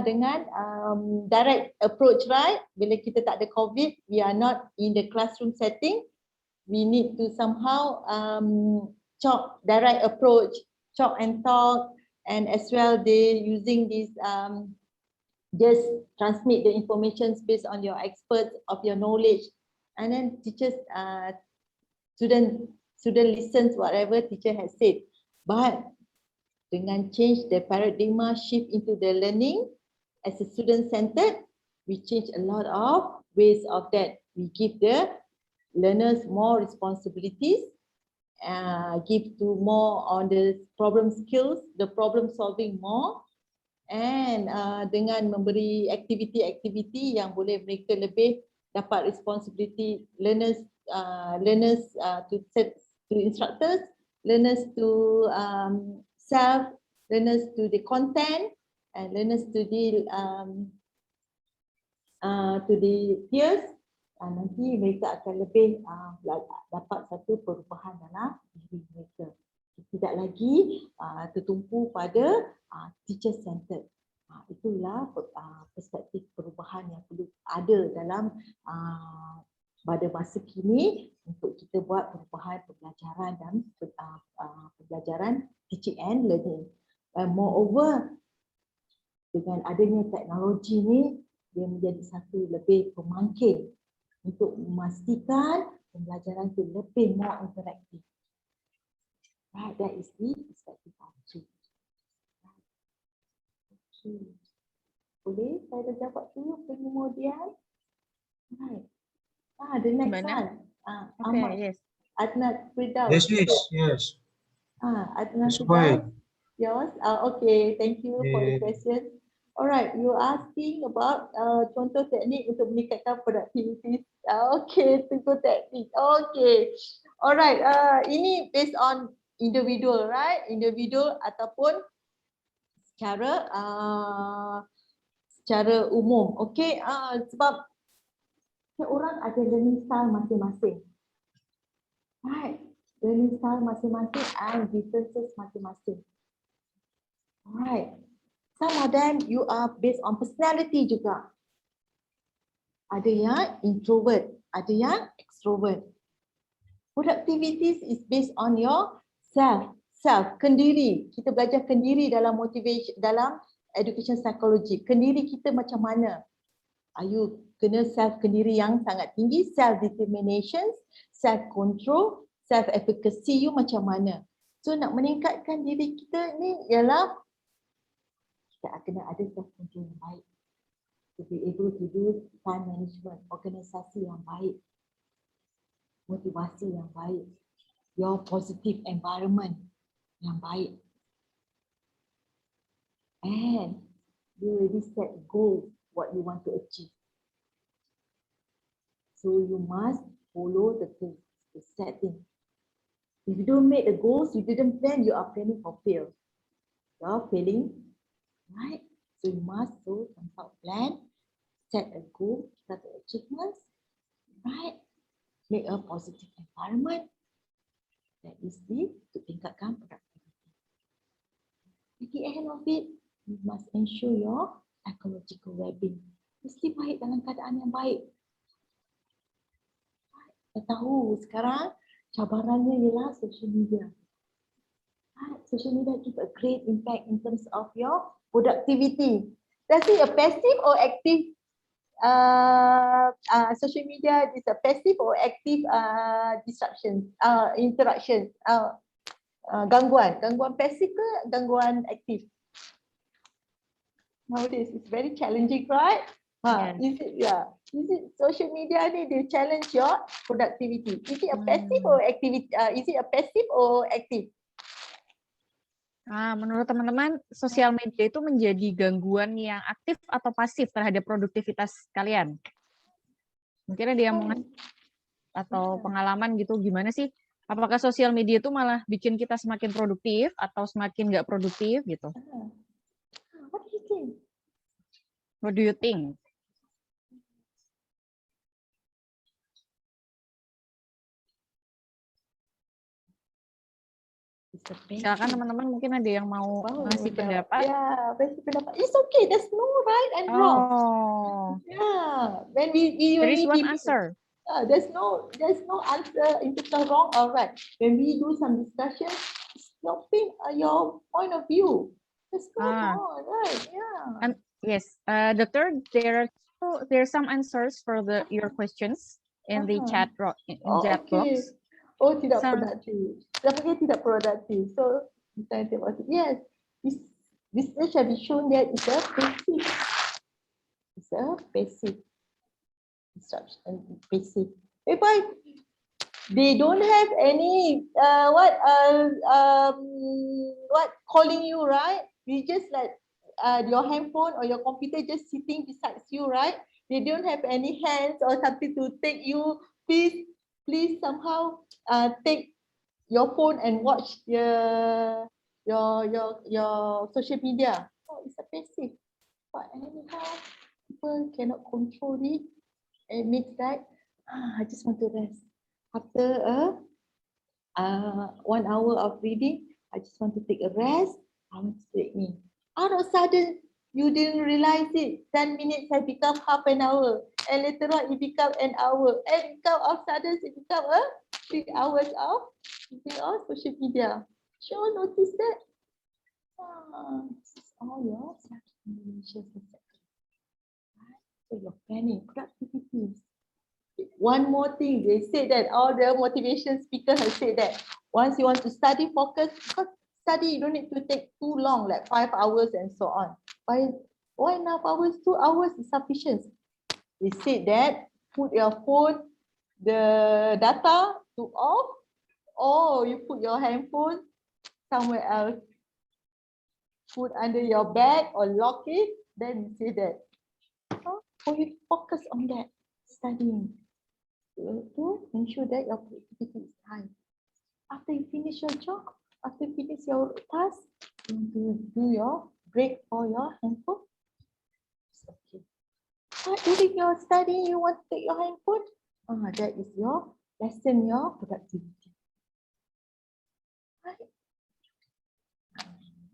dengan direct approach, right? Bila kita tak ada COVID, we are not in the classroom setting. We need to somehow direct approach, talk and talk, and as well they using this just transmit the information based on your experts of your knowledge, and then teachers student listens whatever teacher has said. But dengan change the paradigm shift into the learning as a student centered, we change a lot of ways of that. We give the learners more responsibilities, give to more on the problem skills, the problem solving more, and dengan memberi aktiviti-aktiviti yang boleh mereka lebih dapat responsibility, learners to instructors, learners to self, learners to the content, and learners to the peers. Nanti mereka akan lebih dapat satu perubahan dalam diri mereka. Tidak lagi tertumpu pada teacher centered. Itulah perspektif perubahan yang perlu ada dalam pada masa kini untuk kita buat perubahan pembelajaran dan pembelajaran teaching and learning. Moreover, dengan adanya teknologi ni, dia menjadi satu lebih pemangkin untuk memastikan pembelajaran itu lebih more interaktif. Right, that is the perspective of change. Okay. Boleh saya jawab dulu kemudian? Right. The next one. Ahmad. Yes. Adnan Firdaus. Yes. Adnan Firdaus. Yours? Okay, thank you for the question. Alright, you asking about contoh teknik untuk meningkatkan produktiviti. Okay, contoh teknik. Okay. Alright, ini based on individual, right? Individual ataupun secara umum. Okay, sebab setiap orang ada learning style masing-masing. Right. Learning style masing-masing and differences masing-masing. Alright. Some of them you are based on personality juga. Ada yang introvert, ada yang extrovert. Productivities is based on your kendiri. Kita belajar kendiri dalam motivation, dalam education psychology. Kendiri kita macam mana? You kena self kendiri yang sangat tinggi, self determination, self control, self efficacy you macam mana. So nak meningkatkan diri kita ni ialah kita kena ada self control yang baik. To be able to do time management, organisasi yang baik, motivasi yang baik, your positive environment yang baik. And you already set goal what you want to achieve. So you must follow the setting. If you don't make the goals, you didn't plan, you are planning for fail. You are failing, right? So you must consult plan, set a goal, set the achievements, right? Make a positive environment. That is to tingkatkan productivity. At the end of it, you must ensure your psychological well-being. Mesti baik dalam keadaan yang baik. Kita tahu sekarang cabarannya ialah social media. Social media give a great impact in terms of your productivity. Does it a passive or active? Social media is a passive or active disruption, interaction, gangguan passive ke gangguan aktif? Nowadays it's very challenging, right? Is it social media ni they challenge your productivity? Is it a passive or activity? Is it a passive or active? Menurut teman-teman, sosial media itu menjadi gangguan yang aktif atau pasif terhadap produktivitas kalian? Mungkin ada yang mau atau pengalaman gitu, gimana sih? Apakah sosial media itu malah bikin kita semakin produktif atau semakin nggak produktif gitu? What do you think? What do you think? Silakan teman-teman, mungkin ada yang mau ngasih pendapat. Yeah, basic pendapat. It's okay. There's no right and wrong. Yeah, when there is one answer. There's no answer in terms of wrong or right. When we do some discussion, it's your point of view. There's no wrong, right? Yeah. And yes, Doctor, there are some answers for your questions in the chat box. Tidak produktif. Siapa tidak produktif? So, yes, research have shown that it's a passive. It's a passive disruption. Passive. Whereby they don't have any calling you, right? You just like your handphone or your computer just sitting beside you, right? They don't have any hands or something to take you. Please somehow take your phone and watch your social media. Oh, it's a passive. But anyhow, people cannot control it. It makes like I just want to rest. After 1 hour of reading, I just want to take a rest. I want to take me. All of a sudden, you didn't realize it. 10 minutes have become half an hour. And later on, it become an hour. And all of a sudden, it become 3 hours of using social media. Sure, notice that? This is all your self-stimulation. So you're planning productivity. One more thing, they say that all the motivation speakers have said that once you want to study, focus, because study you don't need to take too long, like 5 hours and so on. By 1.5 hours, 2 hours is sufficient. They said that put your phone, the data to off, or you put your handphone somewhere else. Put under your bed or lock it, then you say that. So you focus on that, studying. To ensure that your productivity is high. After you finish your job, after you finish your task, you do your break for your handphone. It's okay. During your study, you want to take your handphone? That is your lesson, your productivity.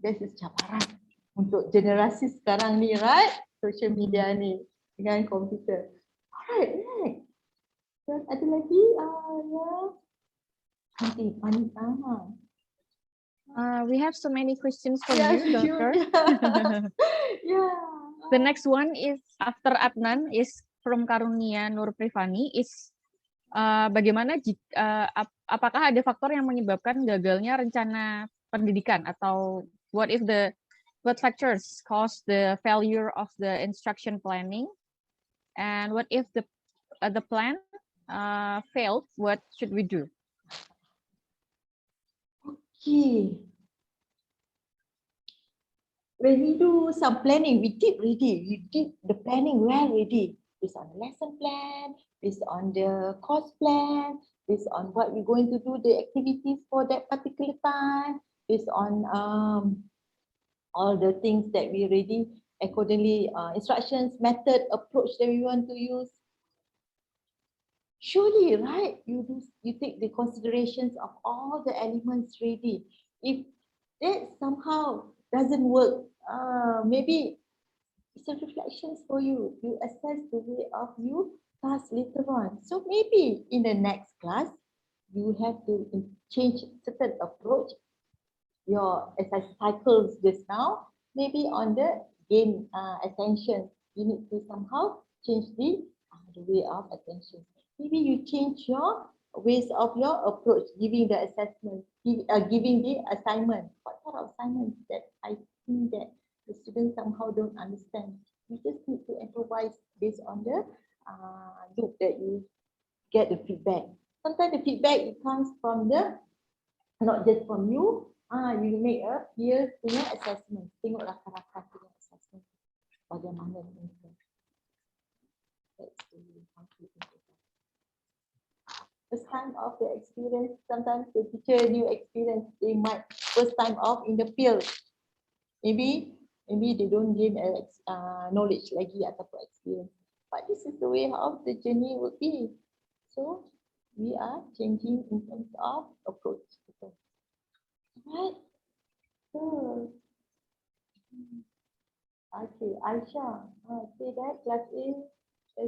This is cabaran untuk generasi sekarang ni, right? Social media ni dengan komputer. Alright, next. Dan ada lagi nanti panik We have so many questions for Yeah, you, Doctor. Yeah. The next one is after Adnan is from Karunia Nur Privani is bagaimana apakah ada faktor yang menyebabkan gagalnya rencana pendidikan atau what factors cause the failure of the instruction planning, and what if the plan failed, what should we do? Okay. When we do some planning, we did the planning well already. Based on the lesson plan, based on the course plan, based on what we're going to do, the activities for that particular time, based on all the things that we already accordingly, instructions, method, approach that we want to use. Surely, right? You take the considerations of all the elements ready. If that somehow doesn't work, maybe it's a reflection for you. You assess the way of you task later on. So maybe in the next class, you have to change certain approach. As I cycles just now, maybe on the gain attention, you need to somehow change the way of attention. Maybe you change your ways of your approach, giving the assessment, giving the assignment. What sort of assignments that I think that the students somehow don't understand? You just need to improvise based on the loop that you get the feedback. Sometimes the feedback it comes from not just from you. You make a peer punya assessment. Tengok rakan-rakan punya assessment. Bagaimana mereka. That's really how to improvise. First time of the experience, sometimes the teacher new experience, they might first time off in the field. Maybe they don't gain knowledge lagi ataupun experience. But this is the way how the journey would be. So we are changing in terms of approach. Right? So, okay, Aisyah, say that class A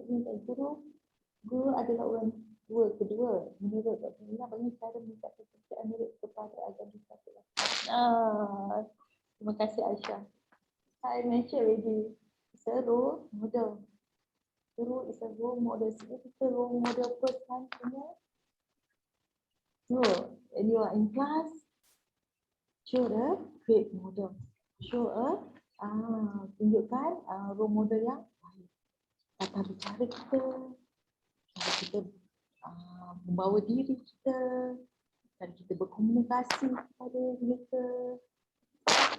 minta guru adalah orang kedua menurut Dr. Nina bagi cara minta pekerjaan murid kepada agama satu. Terima kasih Aisyah. I mentioned already, it's a role model. Guru is a role model. Kita role model first time punya. So, when you are in class, show a great model. Show tunjukkan role model yang baik. Tata bicara kita, cara kita membawa diri kita, cara kita berkomunikasi kepada mereka.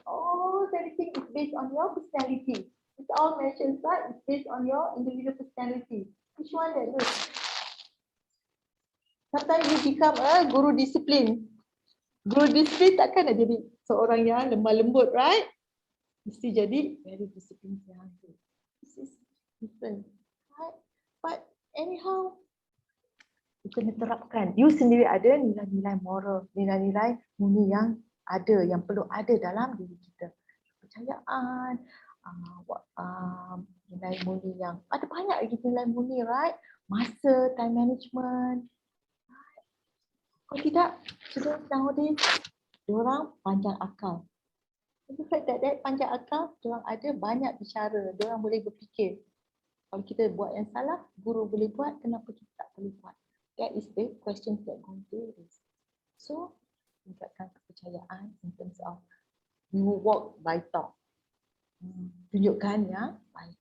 All everything is based on your personality. It's all mentioned, right? It's based on your individual personality. Which one that good? Sometimes you become a guru disiplin. Guru disiplin takkan nak jadi seorang yang lemah lembut, right? Mesti jadi very disciplined yang good. This is different, right? But anyhow, you kena terapkan. You sendiri ada nilai-nilai moral, nilai-nilai murni yang ada, yang perlu ada dalam diri kita. Kepercayaan, nilai murni yang ada banyak lagi nilai murni, right? Masa, time management. Kalau tidak, students nowadays, diorang panjang akal. The fact that panjang akal, diorang ada banyak bicara, diorang boleh berfikir. Kalau kita buat yang salah, guru boleh buat, kenapa kita tak boleh buat? That is the questions that going to raise. So, tingkatkan kepercayaan in terms of you walk by talk. Tunjukkan yang baik.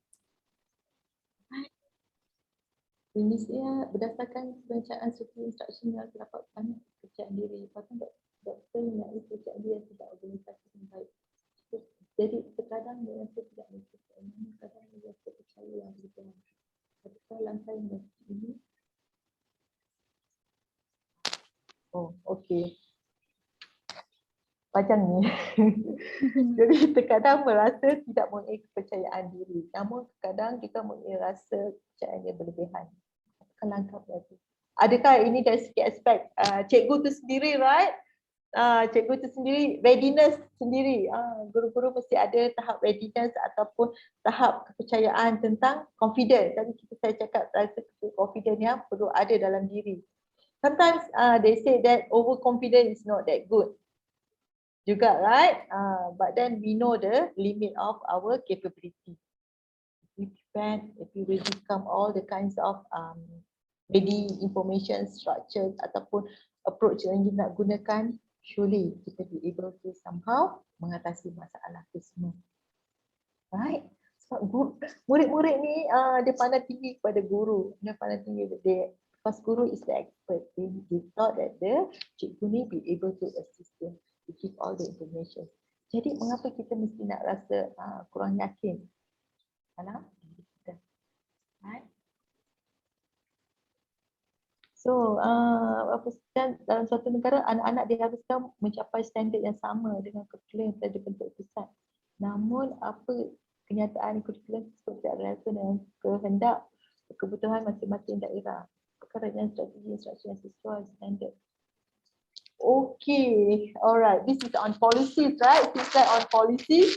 Ini dia berdasarkan perencanaan studi instruction yang terdapat banyak pekerjaan diri. Lepas doktor yang pekerjaan dia tidak organisasi yang baik. Jadi terkadang dia rasa tidak berkepercayaan. Kadang dia rasa percaya yang berjalan. Ketika langkah yang ini. Oh, okey. Macam ni. Jadi terkadang merasa tidak mempunyai kepercayaan diri. Namun kadang juga mempunyai rasa kepercayaan yang berlebihan. Langkah berarti. Adakah ini dari segi aspek cikgu tu sendiri, right? Cikgu tu sendiri, readiness sendiri. Guru-guru mesti ada tahap readiness ataupun tahap kepercayaan tentang confident. Tadi saya cakap rasa confident yang perlu ada dalam diri. Sometimes they say that overconfident is not that good. Juga, right? But then we know the limit of our capability. If we prepare, if we will become all the kinds of ready information structures ataupun approach yang kita nak gunakan, surely kita be able to somehow mengatasi masalah itu semua. Right? Sebab murid-murid ni dia pandang tinggi kepada guru. Dia pandang tinggi because guru is the expert. They thought that the cikgu ni be able to assist them to give all the information. Jadi mengapa kita mesti nak rasa kurang yakin dalam diri kita? Right? So, dalam suatu negara, anak-anak diharuskan mencapai standard yang sama dengan kurikulum yang telah dibentuk pusat. Namun, apa kenyataan kurikulum tersebut tidak relevan dengan kehendak kebutuhan masing-masing daerah. Perkara dengan strategi instruksi yang sesuai standard. Okay, alright. This is on policies, right? This is on policies.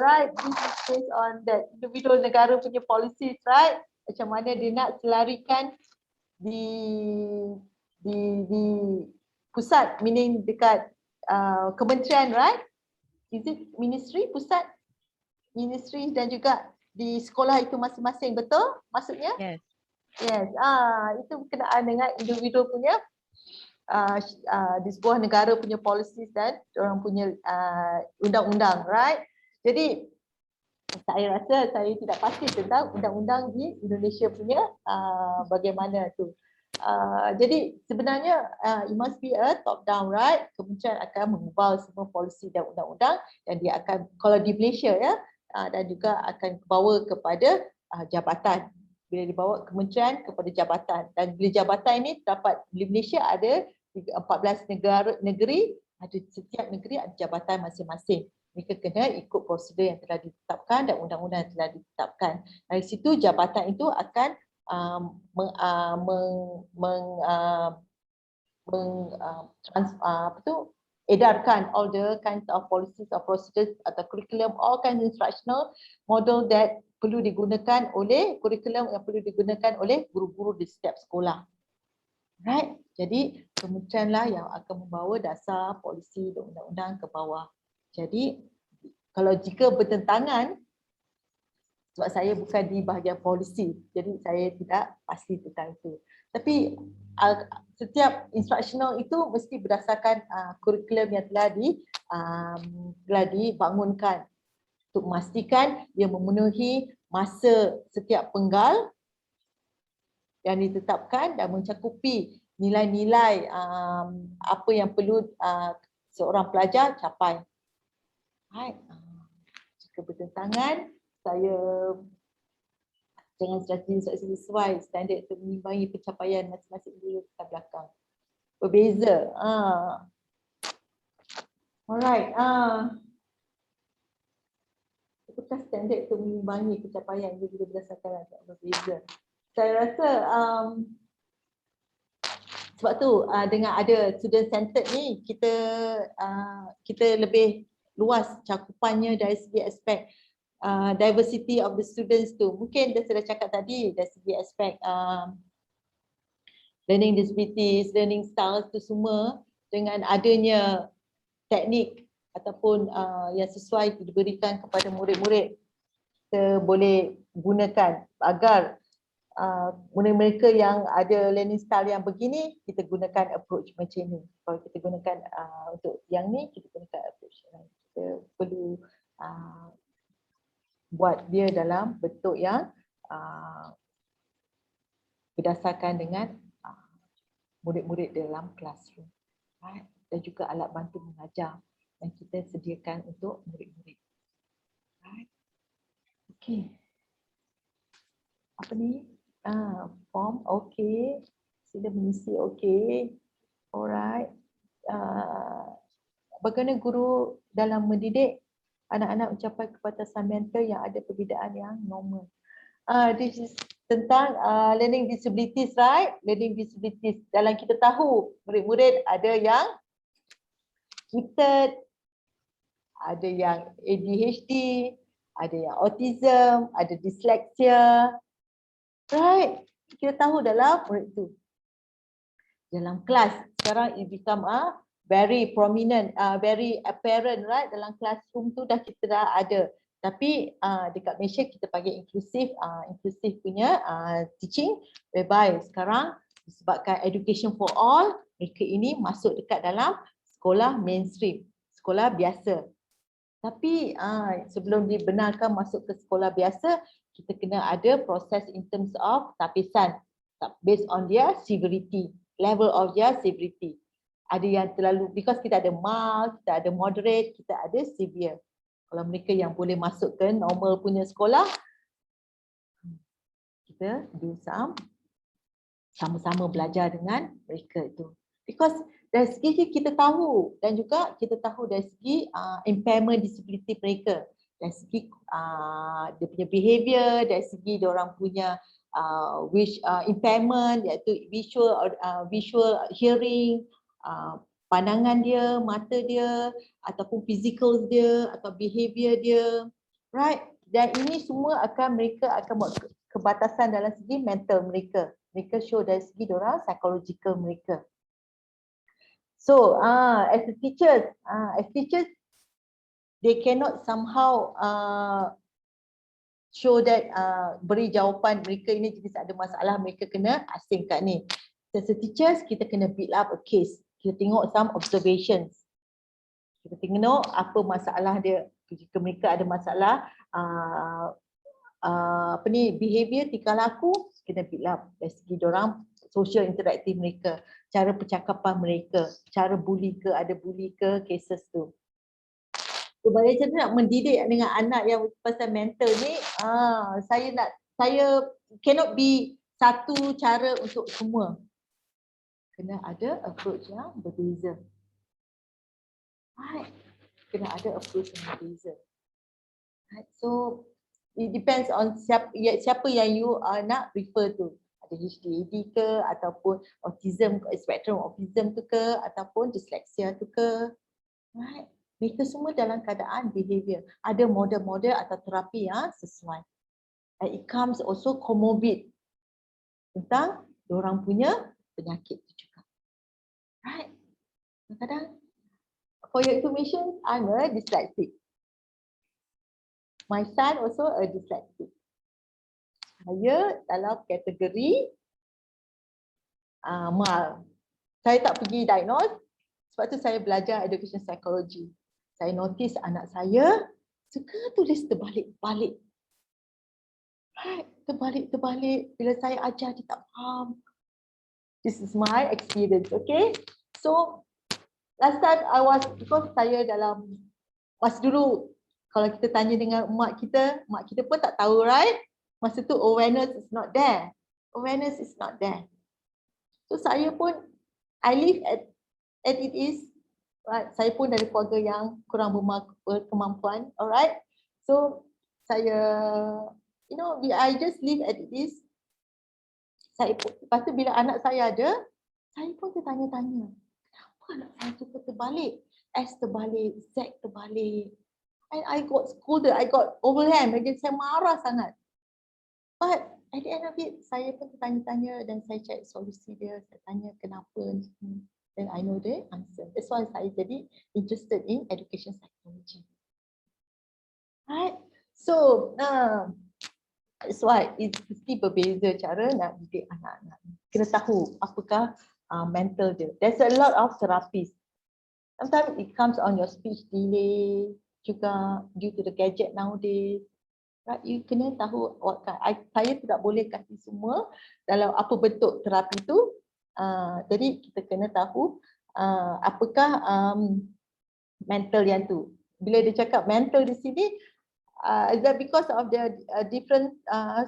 Right. This is based on that individual negara punya policies, right? Macam mana dia nak selarikan di pusat, meaning dekat kementerian, right? Is it ministry, pusat, ministry dan juga di sekolah itu masing-masing, betul maksudnya? Yes. Yes. Itu berkenaan dengan individu punya di sebuah negara punya policies dan orang punya undang-undang, right? Jadi saya rasa saya tidak pasti tentang undang-undang di Indonesia punya bagaimana tu. Jadi sebenarnya it must be a top down, right? Kementerian akan mengubah semua polisi dan undang-undang dan dia akan, kalau di Malaysia ya, dan juga akan bawa kepada jabatan. Bila dibawa kementerian kepada jabatan, dan bila jabatan ini dapat di Malaysia ada 14 negeri, ada setiap negeri ada jabatan masing-masing. Mereka kena ikut prosedur yang telah ditetapkan dan undang-undang yang telah ditetapkan. Dari situ jabatan itu akan edarkan all the kinds of policies or procedures atau curriculum, all kinds of instructional model that perlu digunakan oleh kurikulum yang perlu digunakan oleh guru-guru di setiap sekolah. Right? Jadi kementerianlah yang akan membawa dasar polisi dan undang-undang ke bawah. Jadi kalau jika bertentangan, sebab saya bukan di bahagian polisi, jadi saya tidak pasti tentang itu. Tapi setiap instructional itu mesti berdasarkan kurikulum yang telah dibangunkan untuk memastikan dia memenuhi masa setiap penggal yang ditetapkan dan mencakupi nilai-nilai apa yang perlu seorang pelajar capai. Hai, jika bertentangan, saya dengan strategi sesuai standard untuk mengimbangi pencapaian masing-masing guru ke belakang. Berbeza. Alright. Apakah standard untuk mengimbangi pencapaian guru berdasarkan berbeza? Saya rasa sebab tu dengan ada student centered ni kita lebih luas cakupannya dari segi aspek diversity of the students tu. Mungkin dah sudah cakap tadi dari segi aspek learning disabilities, learning styles tu semua, dengan adanya teknik ataupun yang sesuai diberikan kepada murid-murid, kita boleh gunakan agar mereka yang ada learning style yang begini, kita gunakan approach macam ni. Kalau kita gunakan untuk yang ni, kita gunakan approach lain. Kita perlu buat dia dalam bentuk yang berdasarkan dengan murid-murid dalam classroom, right? Dan juga alat bantu mengajar yang kita sediakan untuk murid-murid, right? Okay. Apa ni? Form, okay. Sila mengisi, okay. Alright. Bagaimana guru dalam mendidik anak-anak mencapai kepatasan mental yang ada perbezaan yang normal. This is tentang learning disabilities, right? Learning disabilities. Dalam kita tahu murid-murid ada yang gifted, ada yang ADHD, ada yang autism, ada dyslexia. Right? Kita tahu dalam murid tu. Dalam kelas, sekarang it become very prominent, very apparent, right? Dalam classroom tu kita dah ada. Tapi dekat Malaysia kita panggil inklusif punya teaching, whereby sekarang disebabkan education for all, mereka ini masuk dekat dalam sekolah mainstream, sekolah biasa. Tapi sebelum dibenarkan masuk ke sekolah biasa, kita kena ada proses in terms of tapisan based on their severity, level of their severity. Ada yang terlalu, because kita ada mild, kita ada moderate, kita ada severe. Kalau mereka yang boleh masuk ke normal punya sekolah, kita do sama-sama belajar dengan mereka itu. Because dari segi kita tahu, dan juga kita tahu dari segi impairment disability mereka, dari segi dia punya behavior, dari segi dia orang punya impairment, iaitu visual hearing, pandangan dia, mata dia, ataupun physical dia, atau behavior dia, right? Dan ini semua mereka akan buat kebatasan dalam segi mental mereka. Mereka show dari segi diorang psychological mereka. So as teachers, they cannot somehow show that beri jawapan mereka ini jenis ada masalah, mereka kena asingkan ni. As teachers, kita kena build up a case. Kita tengok some observations. Kita tengok apa masalah dia. Jika mereka ada masalah behavior, tingkah laku, kena build up dari segi diorang social interaktif mereka, cara percakapan mereka, cara bully ke, ada bully ke, cases tu. So, bagaimana nak mendidik dengan anak yang pasal mental ni, saya cannot be satu cara untuk semua. Kena ada approach yang berbeza. Right. Kena ada approach yang berbeza. Right. So it depends on siapa yang you nak refer to. Ada HDAD ke, ataupun autism, spectrum autism tu ke, ataupun dyslexia tu ke. Right. Mereka semua dalam keadaan behavior. Ada model-model atau terapi yang sesuai. And it comes also comorbid tentang diorang punya penyakit tu juga. Right. Kadang-kadang, for your information, I'm a dyslexic. My son also a dyslexic. Saya dalam kategori mild. Saya tak pergi diagnose, sebab tu saya belajar education psychology. Saya notice anak saya suka tulis terbalik-balik. Right. Terbalik-terbalik. Bila saya ajar, dia tak faham. This is my experience, okay? So, last time because saya dalam, masa dulu, kalau kita tanya dengan mak kita pun tak tahu, right? Masa tu awareness is not there. Awareness is not there. So saya pun, I live at it is, right? Saya pun dari keluarga yang kurang berkemampuan, alright? So saya, I just live at it is. Lepas tu bila anak saya ada, saya pun tertanya-tanya. Kenapa anak saya suka terbalik? S terbalik, Z terbalik. And I got scolded, I got overwhelmed. Saya marah sangat. But at the end of it, saya pun tertanya-tanya dan saya cari solusi dia. Saya tanya kenapa ni. Then I know the answer. That's why saya jadi interested in education psychology. Right? So, that's why it's mesti berbeza cara nak didik anak-anak. Kena tahu apakah mental dia. There's a lot of therapies. Sometimes it comes on your speech delay juga due to the gadget nowadays. Right? You kena tahu, saya tidak boleh kasih semua dalam apa bentuk terapi tu. Jadi kita kena tahu apakah mental yang tu. Bila dia cakap mental di sini, is that because of the different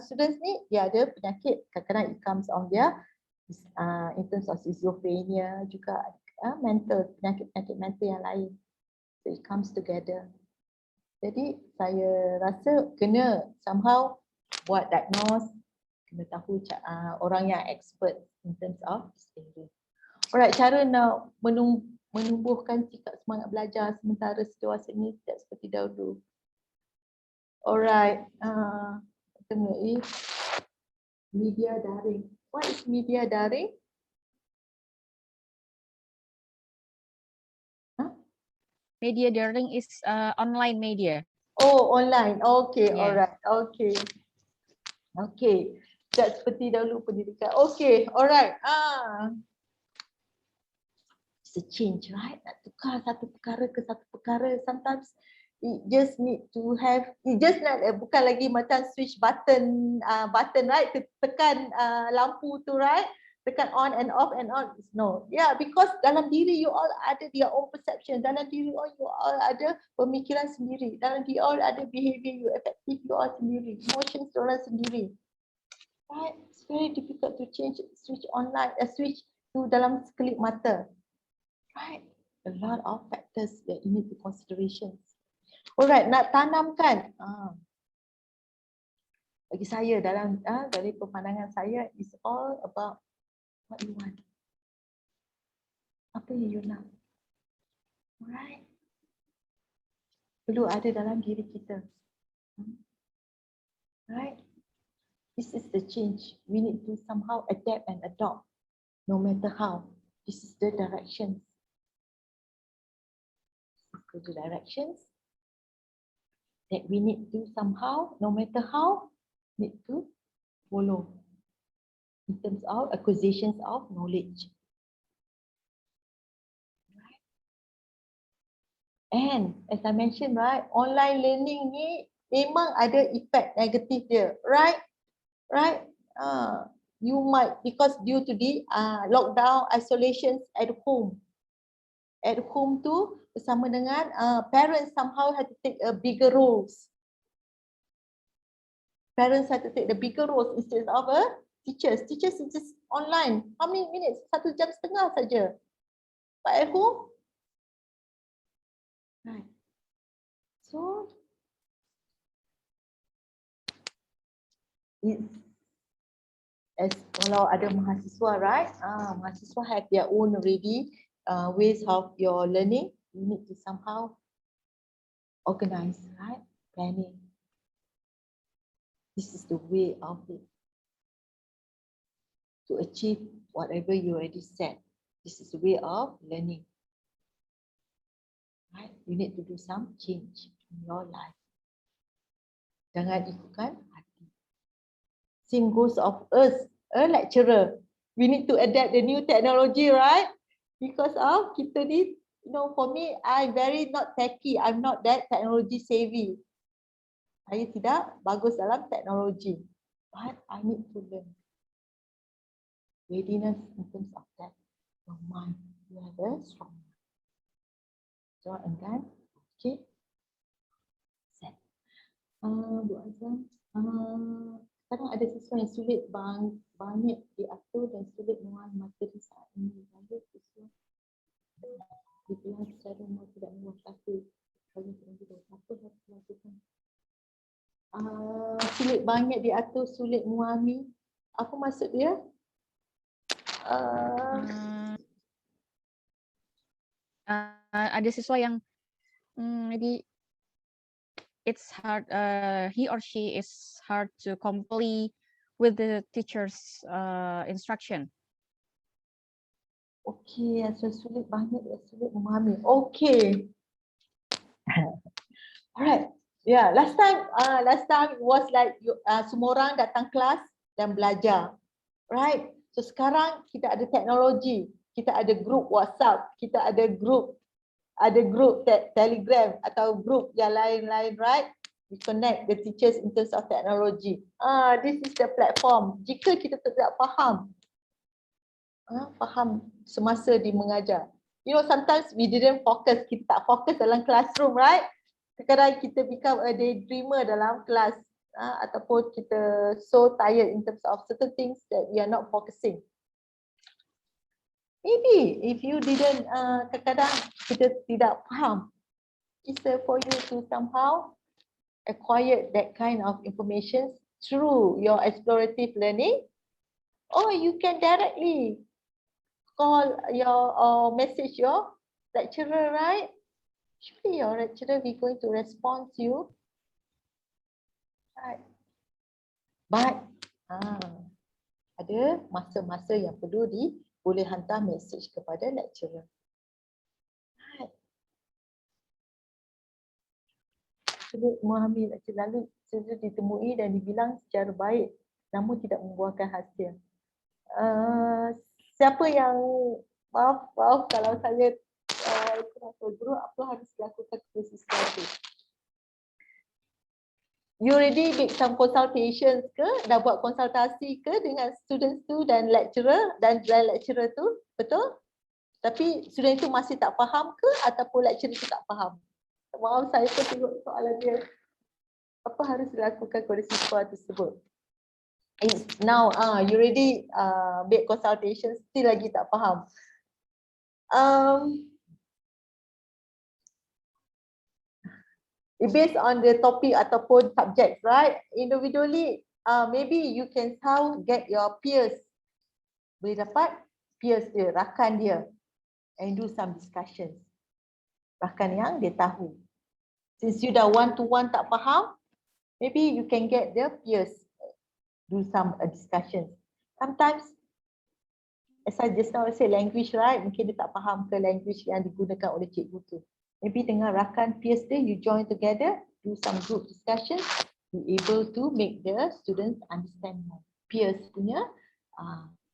students ni, dia ada penyakit, kadang-kadang it comes on dia in terms of schizophrenia juga, mental, penyakit mental yang lain. So it comes together. Jadi saya rasa kena somehow buat diagnose, kena tahu orang yang expert in terms of this area. Alright, cara nak menumbuhkan sikap semangat belajar sementara situasi ini tidak seperti dahulu. Alright, media daring. What is media daring? Media daring is online media. Oh, online. Okay, Yeah. alright. Okay. Okay. Tak seperti dahulu pendidikan. Okay, alright. It's a change, right? Nak tukar satu perkara ke satu perkara. Sometimes it just need to have, it just not, bukan lagi macam switch button, right? Tekan lampu tu, right? Tekan on and off and on. No. Yeah, because dalam diri you all ada their own perception. Dalam diri you all ada pemikiran sendiri. Dalam diri you all ada behavior you, effective you all sendiri. Emotions orang sendiri. Right? It's very difficult to change, switch online, switch to dalam sekelip mata. Right? A lot of factors that you need to consideration. Alright, nak tanamkan. Bagi saya dalam dari pemandangan saya is all about what you want. Apa yang you nak. Alright. Perlu ada dalam diri kita. Right? This is the change. We need to somehow adapt and adopt. No matter how. This is the directions. This is the directions that we need to somehow, no matter how, need to follow. In terms of acquisitions of knowledge. Right. And as I mentioned, right, online learning ni memang ada effect negatif dia, right? Right? You might, because due to the lockdown, isolations at home. At home tu bersama dengan parents somehow had to take a bigger roles. Parents had to take the bigger roles instead of teachers. Teachers is just online. How many minutes? 1.5 jam saja. But at home? Right. So, it's as kalau ada mahasiswa, right? Mahasiswa have their own already ways of your learning. You need to somehow organize, right? Planning. This is the way of it. To achieve whatever you already said. This is the way of learning. Right? You need to do some change in your life. Jangan ikutkan hati. Same goes of us, a lecturer. We need to adapt the new technology, right? Because of kita ni, you know, for me, I very not techy. I'm not that technology savvy. Saya tidak bagus dalam teknologi. But I need to learn. Readiness in terms of that. Your mind. You have a strong mind. So, and then, okay. Set. Buat azam. Kadang ada siswa yang sulit banyak diatur dan sulit menguasai materi saat ini. Lalu siswa dipilih secara mau tidak menguasai. Kalau tidak apa harus dilakukan. Sulit banyak diatur, sulit memahami. Apa maksud dia? Ada siswa yang maybe it's hard, he or she is hard to comply with the teacher's instruction. Okay, sulit banyak, sulit memahami. Okay. Alright. Yeah, last time it was like semua orang datang kelas dan belajar. Right? So sekarang kita ada teknologi, kita ada grup WhatsApp, kita ada grup Telegram atau grup yang lain-lain, right? We connect the teachers in terms of technology. This is the platform. Jika kita tidak faham semasa di mengajar. You know, sometimes we didn't focus, kita tak fokus dalam classroom, right? Kadang-kadang kita become a daydreamer dalam kelas. Ataupun kita so tired in terms of certain things that we are not focusing. Maybe if you didn't, kadang-kadang kita tidak faham. It's for you to somehow acquire that kind of information through your explorative learning, or you can directly call your or message your lecturer, right? Surely your lecturer be going to respond to you. Right. But ada masa-masa yang perlu boleh hantar message kepada lecturer. Right. Sulit memahami lecturer, lalu sudah ditemui dan dibilang secara baik namun tidak membuahkan hasil. Siapa yang maaf kalau saya guru, apa harus dilakukan kepada sesuatu? You already make some consultations ke? Dah buat konsultasi ke dengan students tu dan lecturer tu? Betul? Tapi student itu masih tak faham ke ataupun lecturer itu tak faham? Maaf, saya pun tengok soalan dia. Apa harus dilakukan kepada siswa tersebut? Now, you already make consultations, still lagi tak faham. Based on the topic ataupun subject, right? Individually, maybe you can get your peers. Boleh dapat peers dia, rakan dia, and do some discussions. Rakan yang dia tahu. Since you dah one-to-one tak faham, maybe you can get the peers, do some discussions. Sometimes, as I just now say, language, right? Mungkin dia tak faham ke language yang digunakan oleh cikgu tu. Maybe dengan rakan peers dia, you join together, do some group discussions, be able to make the students understand more. Peers punya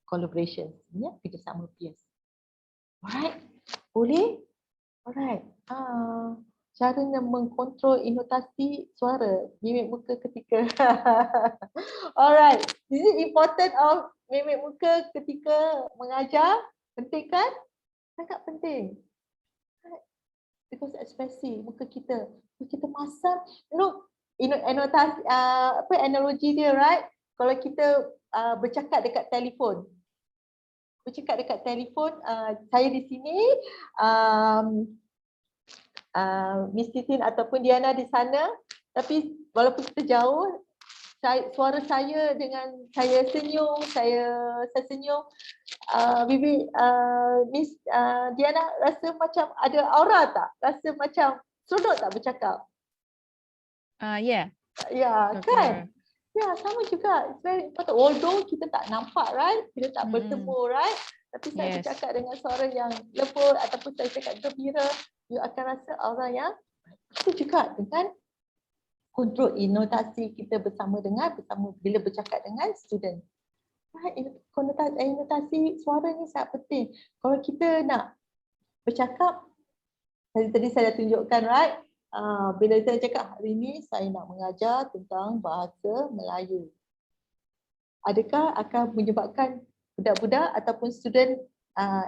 collaboration, punya kerjasama peers. Alright, boleh? Alright. Caranya mengkontrol intonasi suara, mimik muka ketika. Alright, is it important of mimik muka ketika mengajar? Penting kan? Sangat penting. Because ekspresi muka kita masam, anotasi, analogi dia, right? Kalau kita bercakap dekat telefon, saya di sini, Miss Titin ataupun Diana di sana, tapi walaupun kita jauh, suara saya dengan saya senyum, saya senyum, Bibi Miss Diana rasa macam ada aura tak? Rasa macam seronok tak bercakap? Yeah. Ya, kan? Ya, sama juga. It's very important. Although kita tak nampak, right? Kita tak bertemu, right? Tapi saya bercakap dengan suara yang lembut ataupun saya cakap gembira, you akan rasa aura yang itu juga dengan kontrol intonasi kita bersama bila bercakap dengan student. Intonasi suara ni sangat penting. Kalau kita nak bercakap, tadi saya dah tunjukkan, right? Bila saya cakap hari ni saya nak mengajar tentang bahasa Melayu. Adakah akan menyebabkan budak-budak ataupun student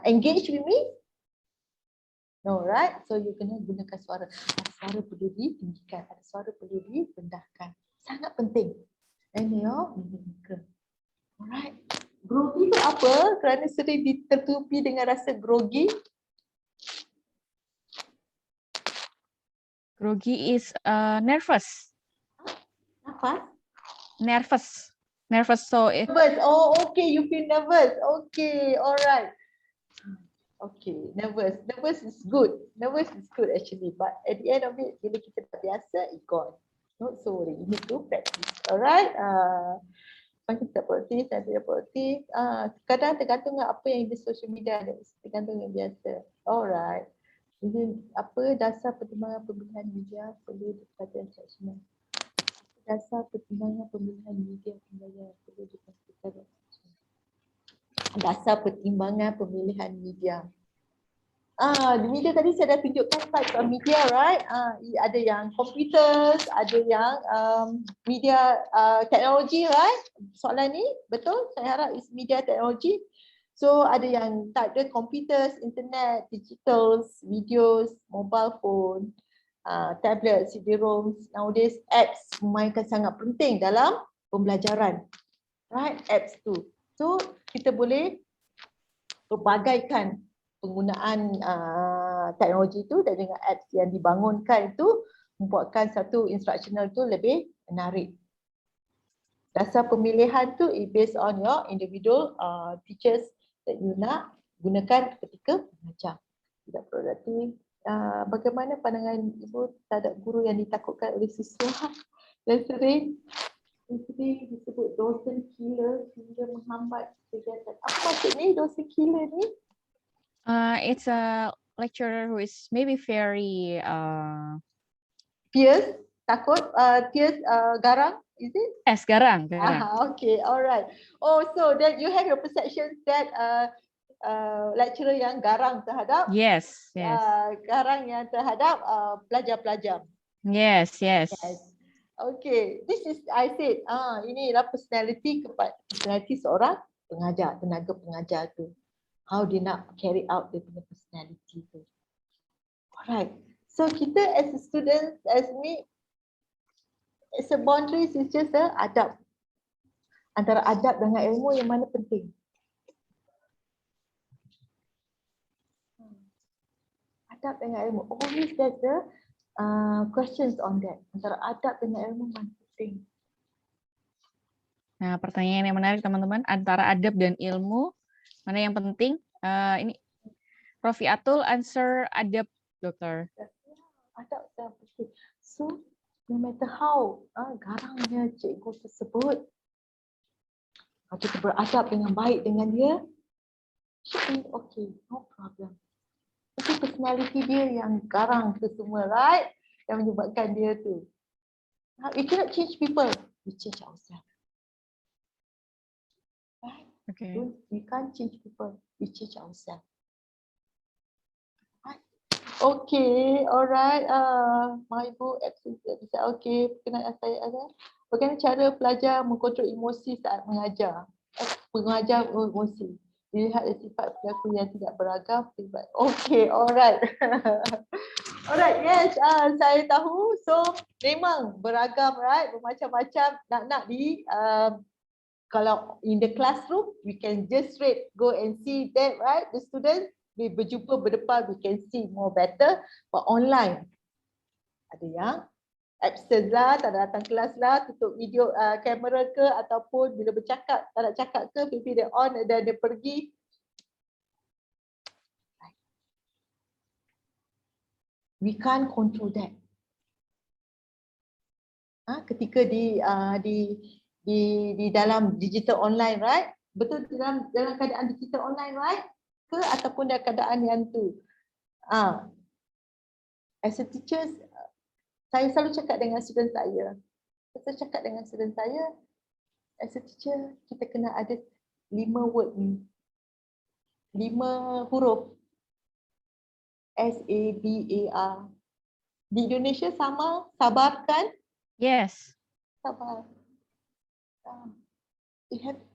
engage with me? No, right? So you kena gunakan suara. Ada suara perlu ditinggikan, ada suara perlu direndahkan. Sangat penting. And muka. Alright. Grogi itu apa? Kerana sering ditertutupi dengan rasa grogi. Grogi is nervous. Apa? Nervous. So nervous. Oh, okay. You feel nervous. Okay. Alright. Okay. Nervous. Nervous is good. Nervous is good actually. But at the end of it, bila kita dah biasa, it gone. Not so worry. You need to practice. Alright. Kita produktif dan tidak produktif. Kadang tergantung dengan apa yang di social media ada. Tergantung yang biasa. Alright. Jadi apa dasar pertimbangan pemilihan media perlu diperhatikan seksyenal? Dasar pertimbangan pemilihan media perlu diperhatikan. Dasar pertimbangan pemilihan media. Di media tadi saya dah tunjukkan types of media, right? Ada yang computers, ada yang media teknologi, right? Soalan ni betul? Saya harap is media teknologi. So ada yang type dia computers, internet, digitals, videos, mobile phone, tablet, CD-ROMs. Nowadays apps memainkan sangat penting dalam pembelajaran, right? Apps tu. So kita boleh perbagaikan penggunaan teknologi itu dan dengan apps yang dibangunkan itu membuatkan satu instructional tu lebih menarik. Dasar pemilihan tu based on your individual teachers that you nak gunakan ketika mengajar. tidak produktif. Bagaimana pandangan Ibu terhadap guru yang ditakutkan oleh siswa dan sering disebut dosen killer hingga menghambat kegiatan. Apa maksud ni dosen killer ni? It's a lecturer who is maybe very Fierce, takut, fierce, garang, is it? garang. Okay, alright. Oh, so that you have your perception that lecturer yang garang terhadap Yes. garang yang terhadap pelajar-pelajar. Yes. Okay, this is I said, inilah personality seorang pengajar, tenaga pengajar tu. How dia nak carry out dia punya personality tu. Alright. So kita as a student, as me, as a boundaries is just adab. Antara adab dengan ilmu yang mana penting? Adab dengan ilmu. Always there's the questions on that. Antara adab dengan ilmu mana penting? Nah, pertanyaan yang menarik teman-teman, antara adab dan ilmu mana yang penting? Ini Rofiatul answer adab, dokter. Adab yang penting. So no matter how garangnya cikgu tersebut, kalau kita beradab dengan baik dengan dia, should be okay, no problem. Itu personality dia yang garang tu semua, right? Yang menyebabkan dia tu. We cannot change people, we change ourselves. Right? Okay. We can't change people, we change ourselves. Right? Okay, alright. Mak Ibu absent. Okay, perkenaan saya ada. Bagaimana cara pelajar mengkontrol emosi saat mengajar? Mengajar emosi. Dilihat dari sifat pelaku yang tidak beragam. Okay, alright. Alright, yes. Saya tahu. So, memang beragam, right? Bermacam-macam. Nak di kalau in the classroom, we can just straight go and see that, right? The students, we berjumpa berdepan, we can see more better. But online, ada yang absent lah, tak datang kelas lah, tutup video kamera ke, ataupun bila bercakap, tak nak cakap ke, maybe dia on dan dia pergi. We can't control that. Ketika di dalam digital online, right? Betul dalam keadaan digital online, right? Ke ataupun dalam keadaan yang tu. As a teacher, saya selalu cakap dengan student saya. As a teacher, kita kena ada 5 word ni. 5 huruf. S-A-B-A-R. Di Indonesia sama, sabar kan? Yes. Sabar.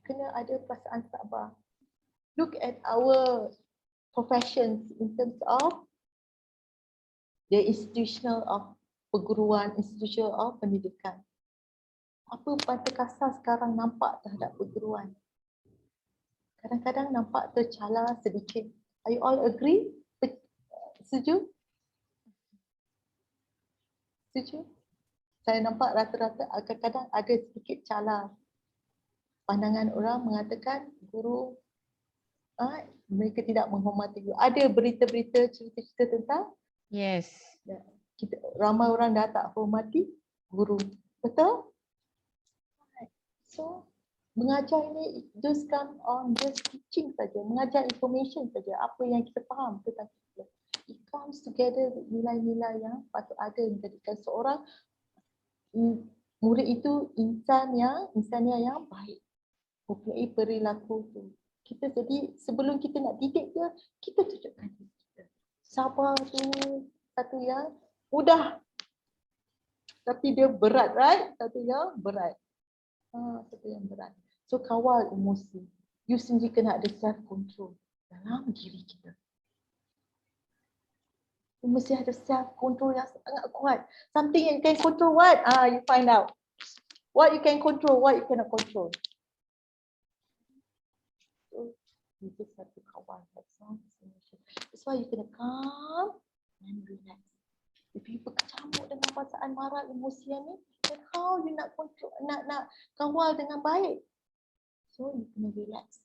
Kena ada perasaan sabar. Look at our professions in terms of the institutional of perguruan, institutional of pendidikan. Apa mata kasar sekarang nampak terhadap perguruan? Kadang-kadang nampak tercela sedikit. Are you all agree? Setuju? Setuju? Saya nampak rata-rata kadang-kadang ada sedikit cala. Pandangan orang mengatakan guru mereka tidak menghormati guru. Ada berita-berita cerita-cerita tentang? Yes. Ramai orang dah tak hormati guru. Betul? So, mengajar ini just come on just teaching saja, mengajar information saja, apa yang kita faham tentang kita. It comes together nilai-nilai yang patut ada menjadikan seorang murid itu insania yang baik, mempunyai perilaku tu. Kita jadi sebelum kita nak didik dia, kita tunjukkan diri kita. Sabar tu satu yang mudah, tapi dia berat, right? Satu yang berat. So kawal emosi. You sendiri kena ada self control dalam diri kita. You mesti ada self control yang sangat kuat. Something you can control what? You find out. What you can control, what you cannot control. So you just have to kawal that sound emotion. That's why you kena calm and relax. If you berkecamuk dengan perasaan marah, emosian ni, then how you nak control, nak kawal dengan baik? So you kena relax,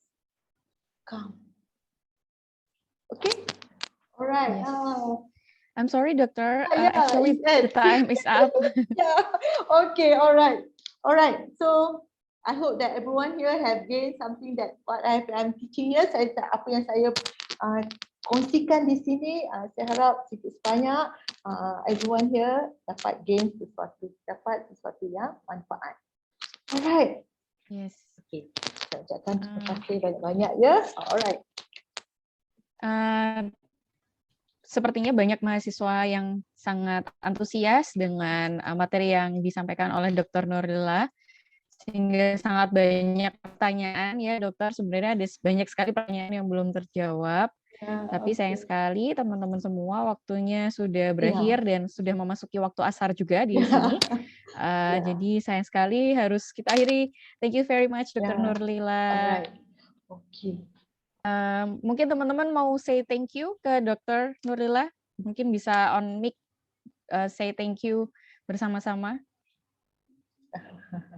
calm. Okay? All right. Yes. I'm sorry, Doctor. Yeah, Actually, it's the time is up. yeah. Okay. All right. All right. So I hope that everyone here have gained something that what I'm teaching here. Apa yang saya kongsikan di sini, saya harap sedikit sebanyak everyone here dapat gain sesuatu yang manfaat. Alright. Yes. Okay. Saya ucapkan terima kasih banyak-banyak ya. Alright. Sepertinya banyak mahasiswa yang sangat antusias dengan materi yang disampaikan oleh Dr. Noorlila, sehingga sangat banyak pertanyaan ya Dokter. Sebenarnya ada banyak sekali pertanyaan yang belum terjawab. Tapi sayang sekali teman-teman semua waktunya sudah berakhir dan sudah memasuki waktu asar juga di sini. Jadi sayang sekali harus kita akhiri. Thank you very much Dr. Noorlila. Alright. Okay. Mungkin teman-teman mau say thank you ke Dr. Noorlila. Mungkin bisa on mic say thank you bersama-sama.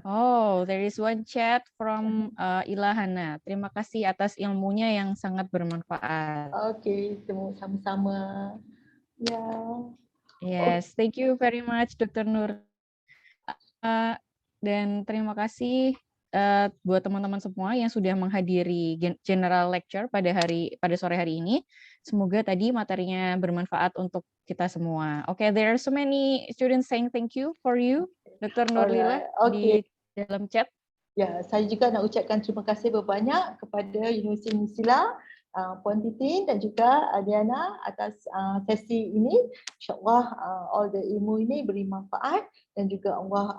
Oh, there is one chat from Ilahana. Terima kasih atas ilmunya yang sangat bermanfaat. Okay, temu sama-sama. Ya. Yes, thank you very much Dr. Nur. Dan terima kasih buat teman-teman semua yang sudah menghadiri general lecture pada sore hari ini. Semoga tadi materinya bermanfaat untuk kita semua. Okay, there are so many students saying thank you for you, Dr. Noorlila, di dalam chat. Ya, saya juga nak ucapkan terima kasih berbanyak kepada Universitas UNISSULA, Puan Titin dan juga Diana atas sesi ini. InsyaAllah all the ilmu ini beri manfaat dan juga Allah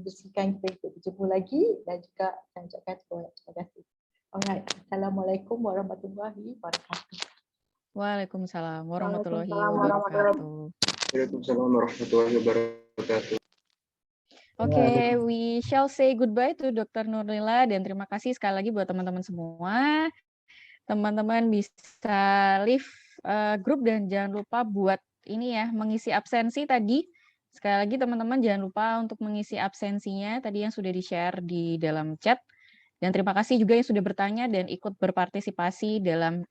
bersihkan kita untuk berjumpa lagi dan juga saya ucapkan terima kasih. Alright, Assalamualaikum warahmatullahi wabarakatuh. Waalaikumsalam warahmatullahi wabarakatuh. Waalaikumsalam warahmatullahi wabarakatuh. Oke, we shall say goodbye to Dr. Noorlila dan terima kasih sekali lagi buat teman-teman semua. Teman-teman bisa leave grup dan jangan lupa buat ini ya, mengisi absensi tadi. Sekali lagi teman-teman jangan lupa untuk mengisi absensinya tadi yang sudah di-share di dalam chat. Dan terima kasih juga yang sudah bertanya dan ikut berpartisipasi dalam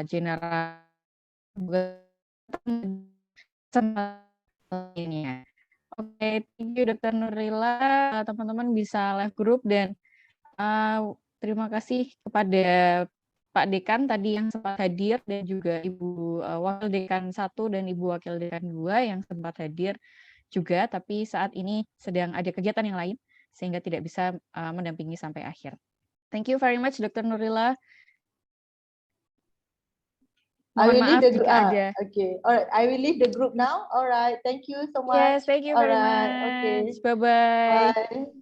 general ini. Oke, thank you Dr. Noorlila. Teman-teman bisa live group dan terima kasih kepada Pak Dekan tadi yang sempat hadir dan juga Ibu Wakil Dekan 1 dan Ibu Wakil Dekan 2 yang sempat hadir juga, tapi saat ini sedang ada kegiatan yang lain sehingga tidak bisa mendampingi sampai akhir. Thank you very much Dr. Noorlila. I will leave the group. Okay, alright. I will leave the group now. Alright, thank you so much. Yes, thank you very much. Okay. Bye-bye. Bye.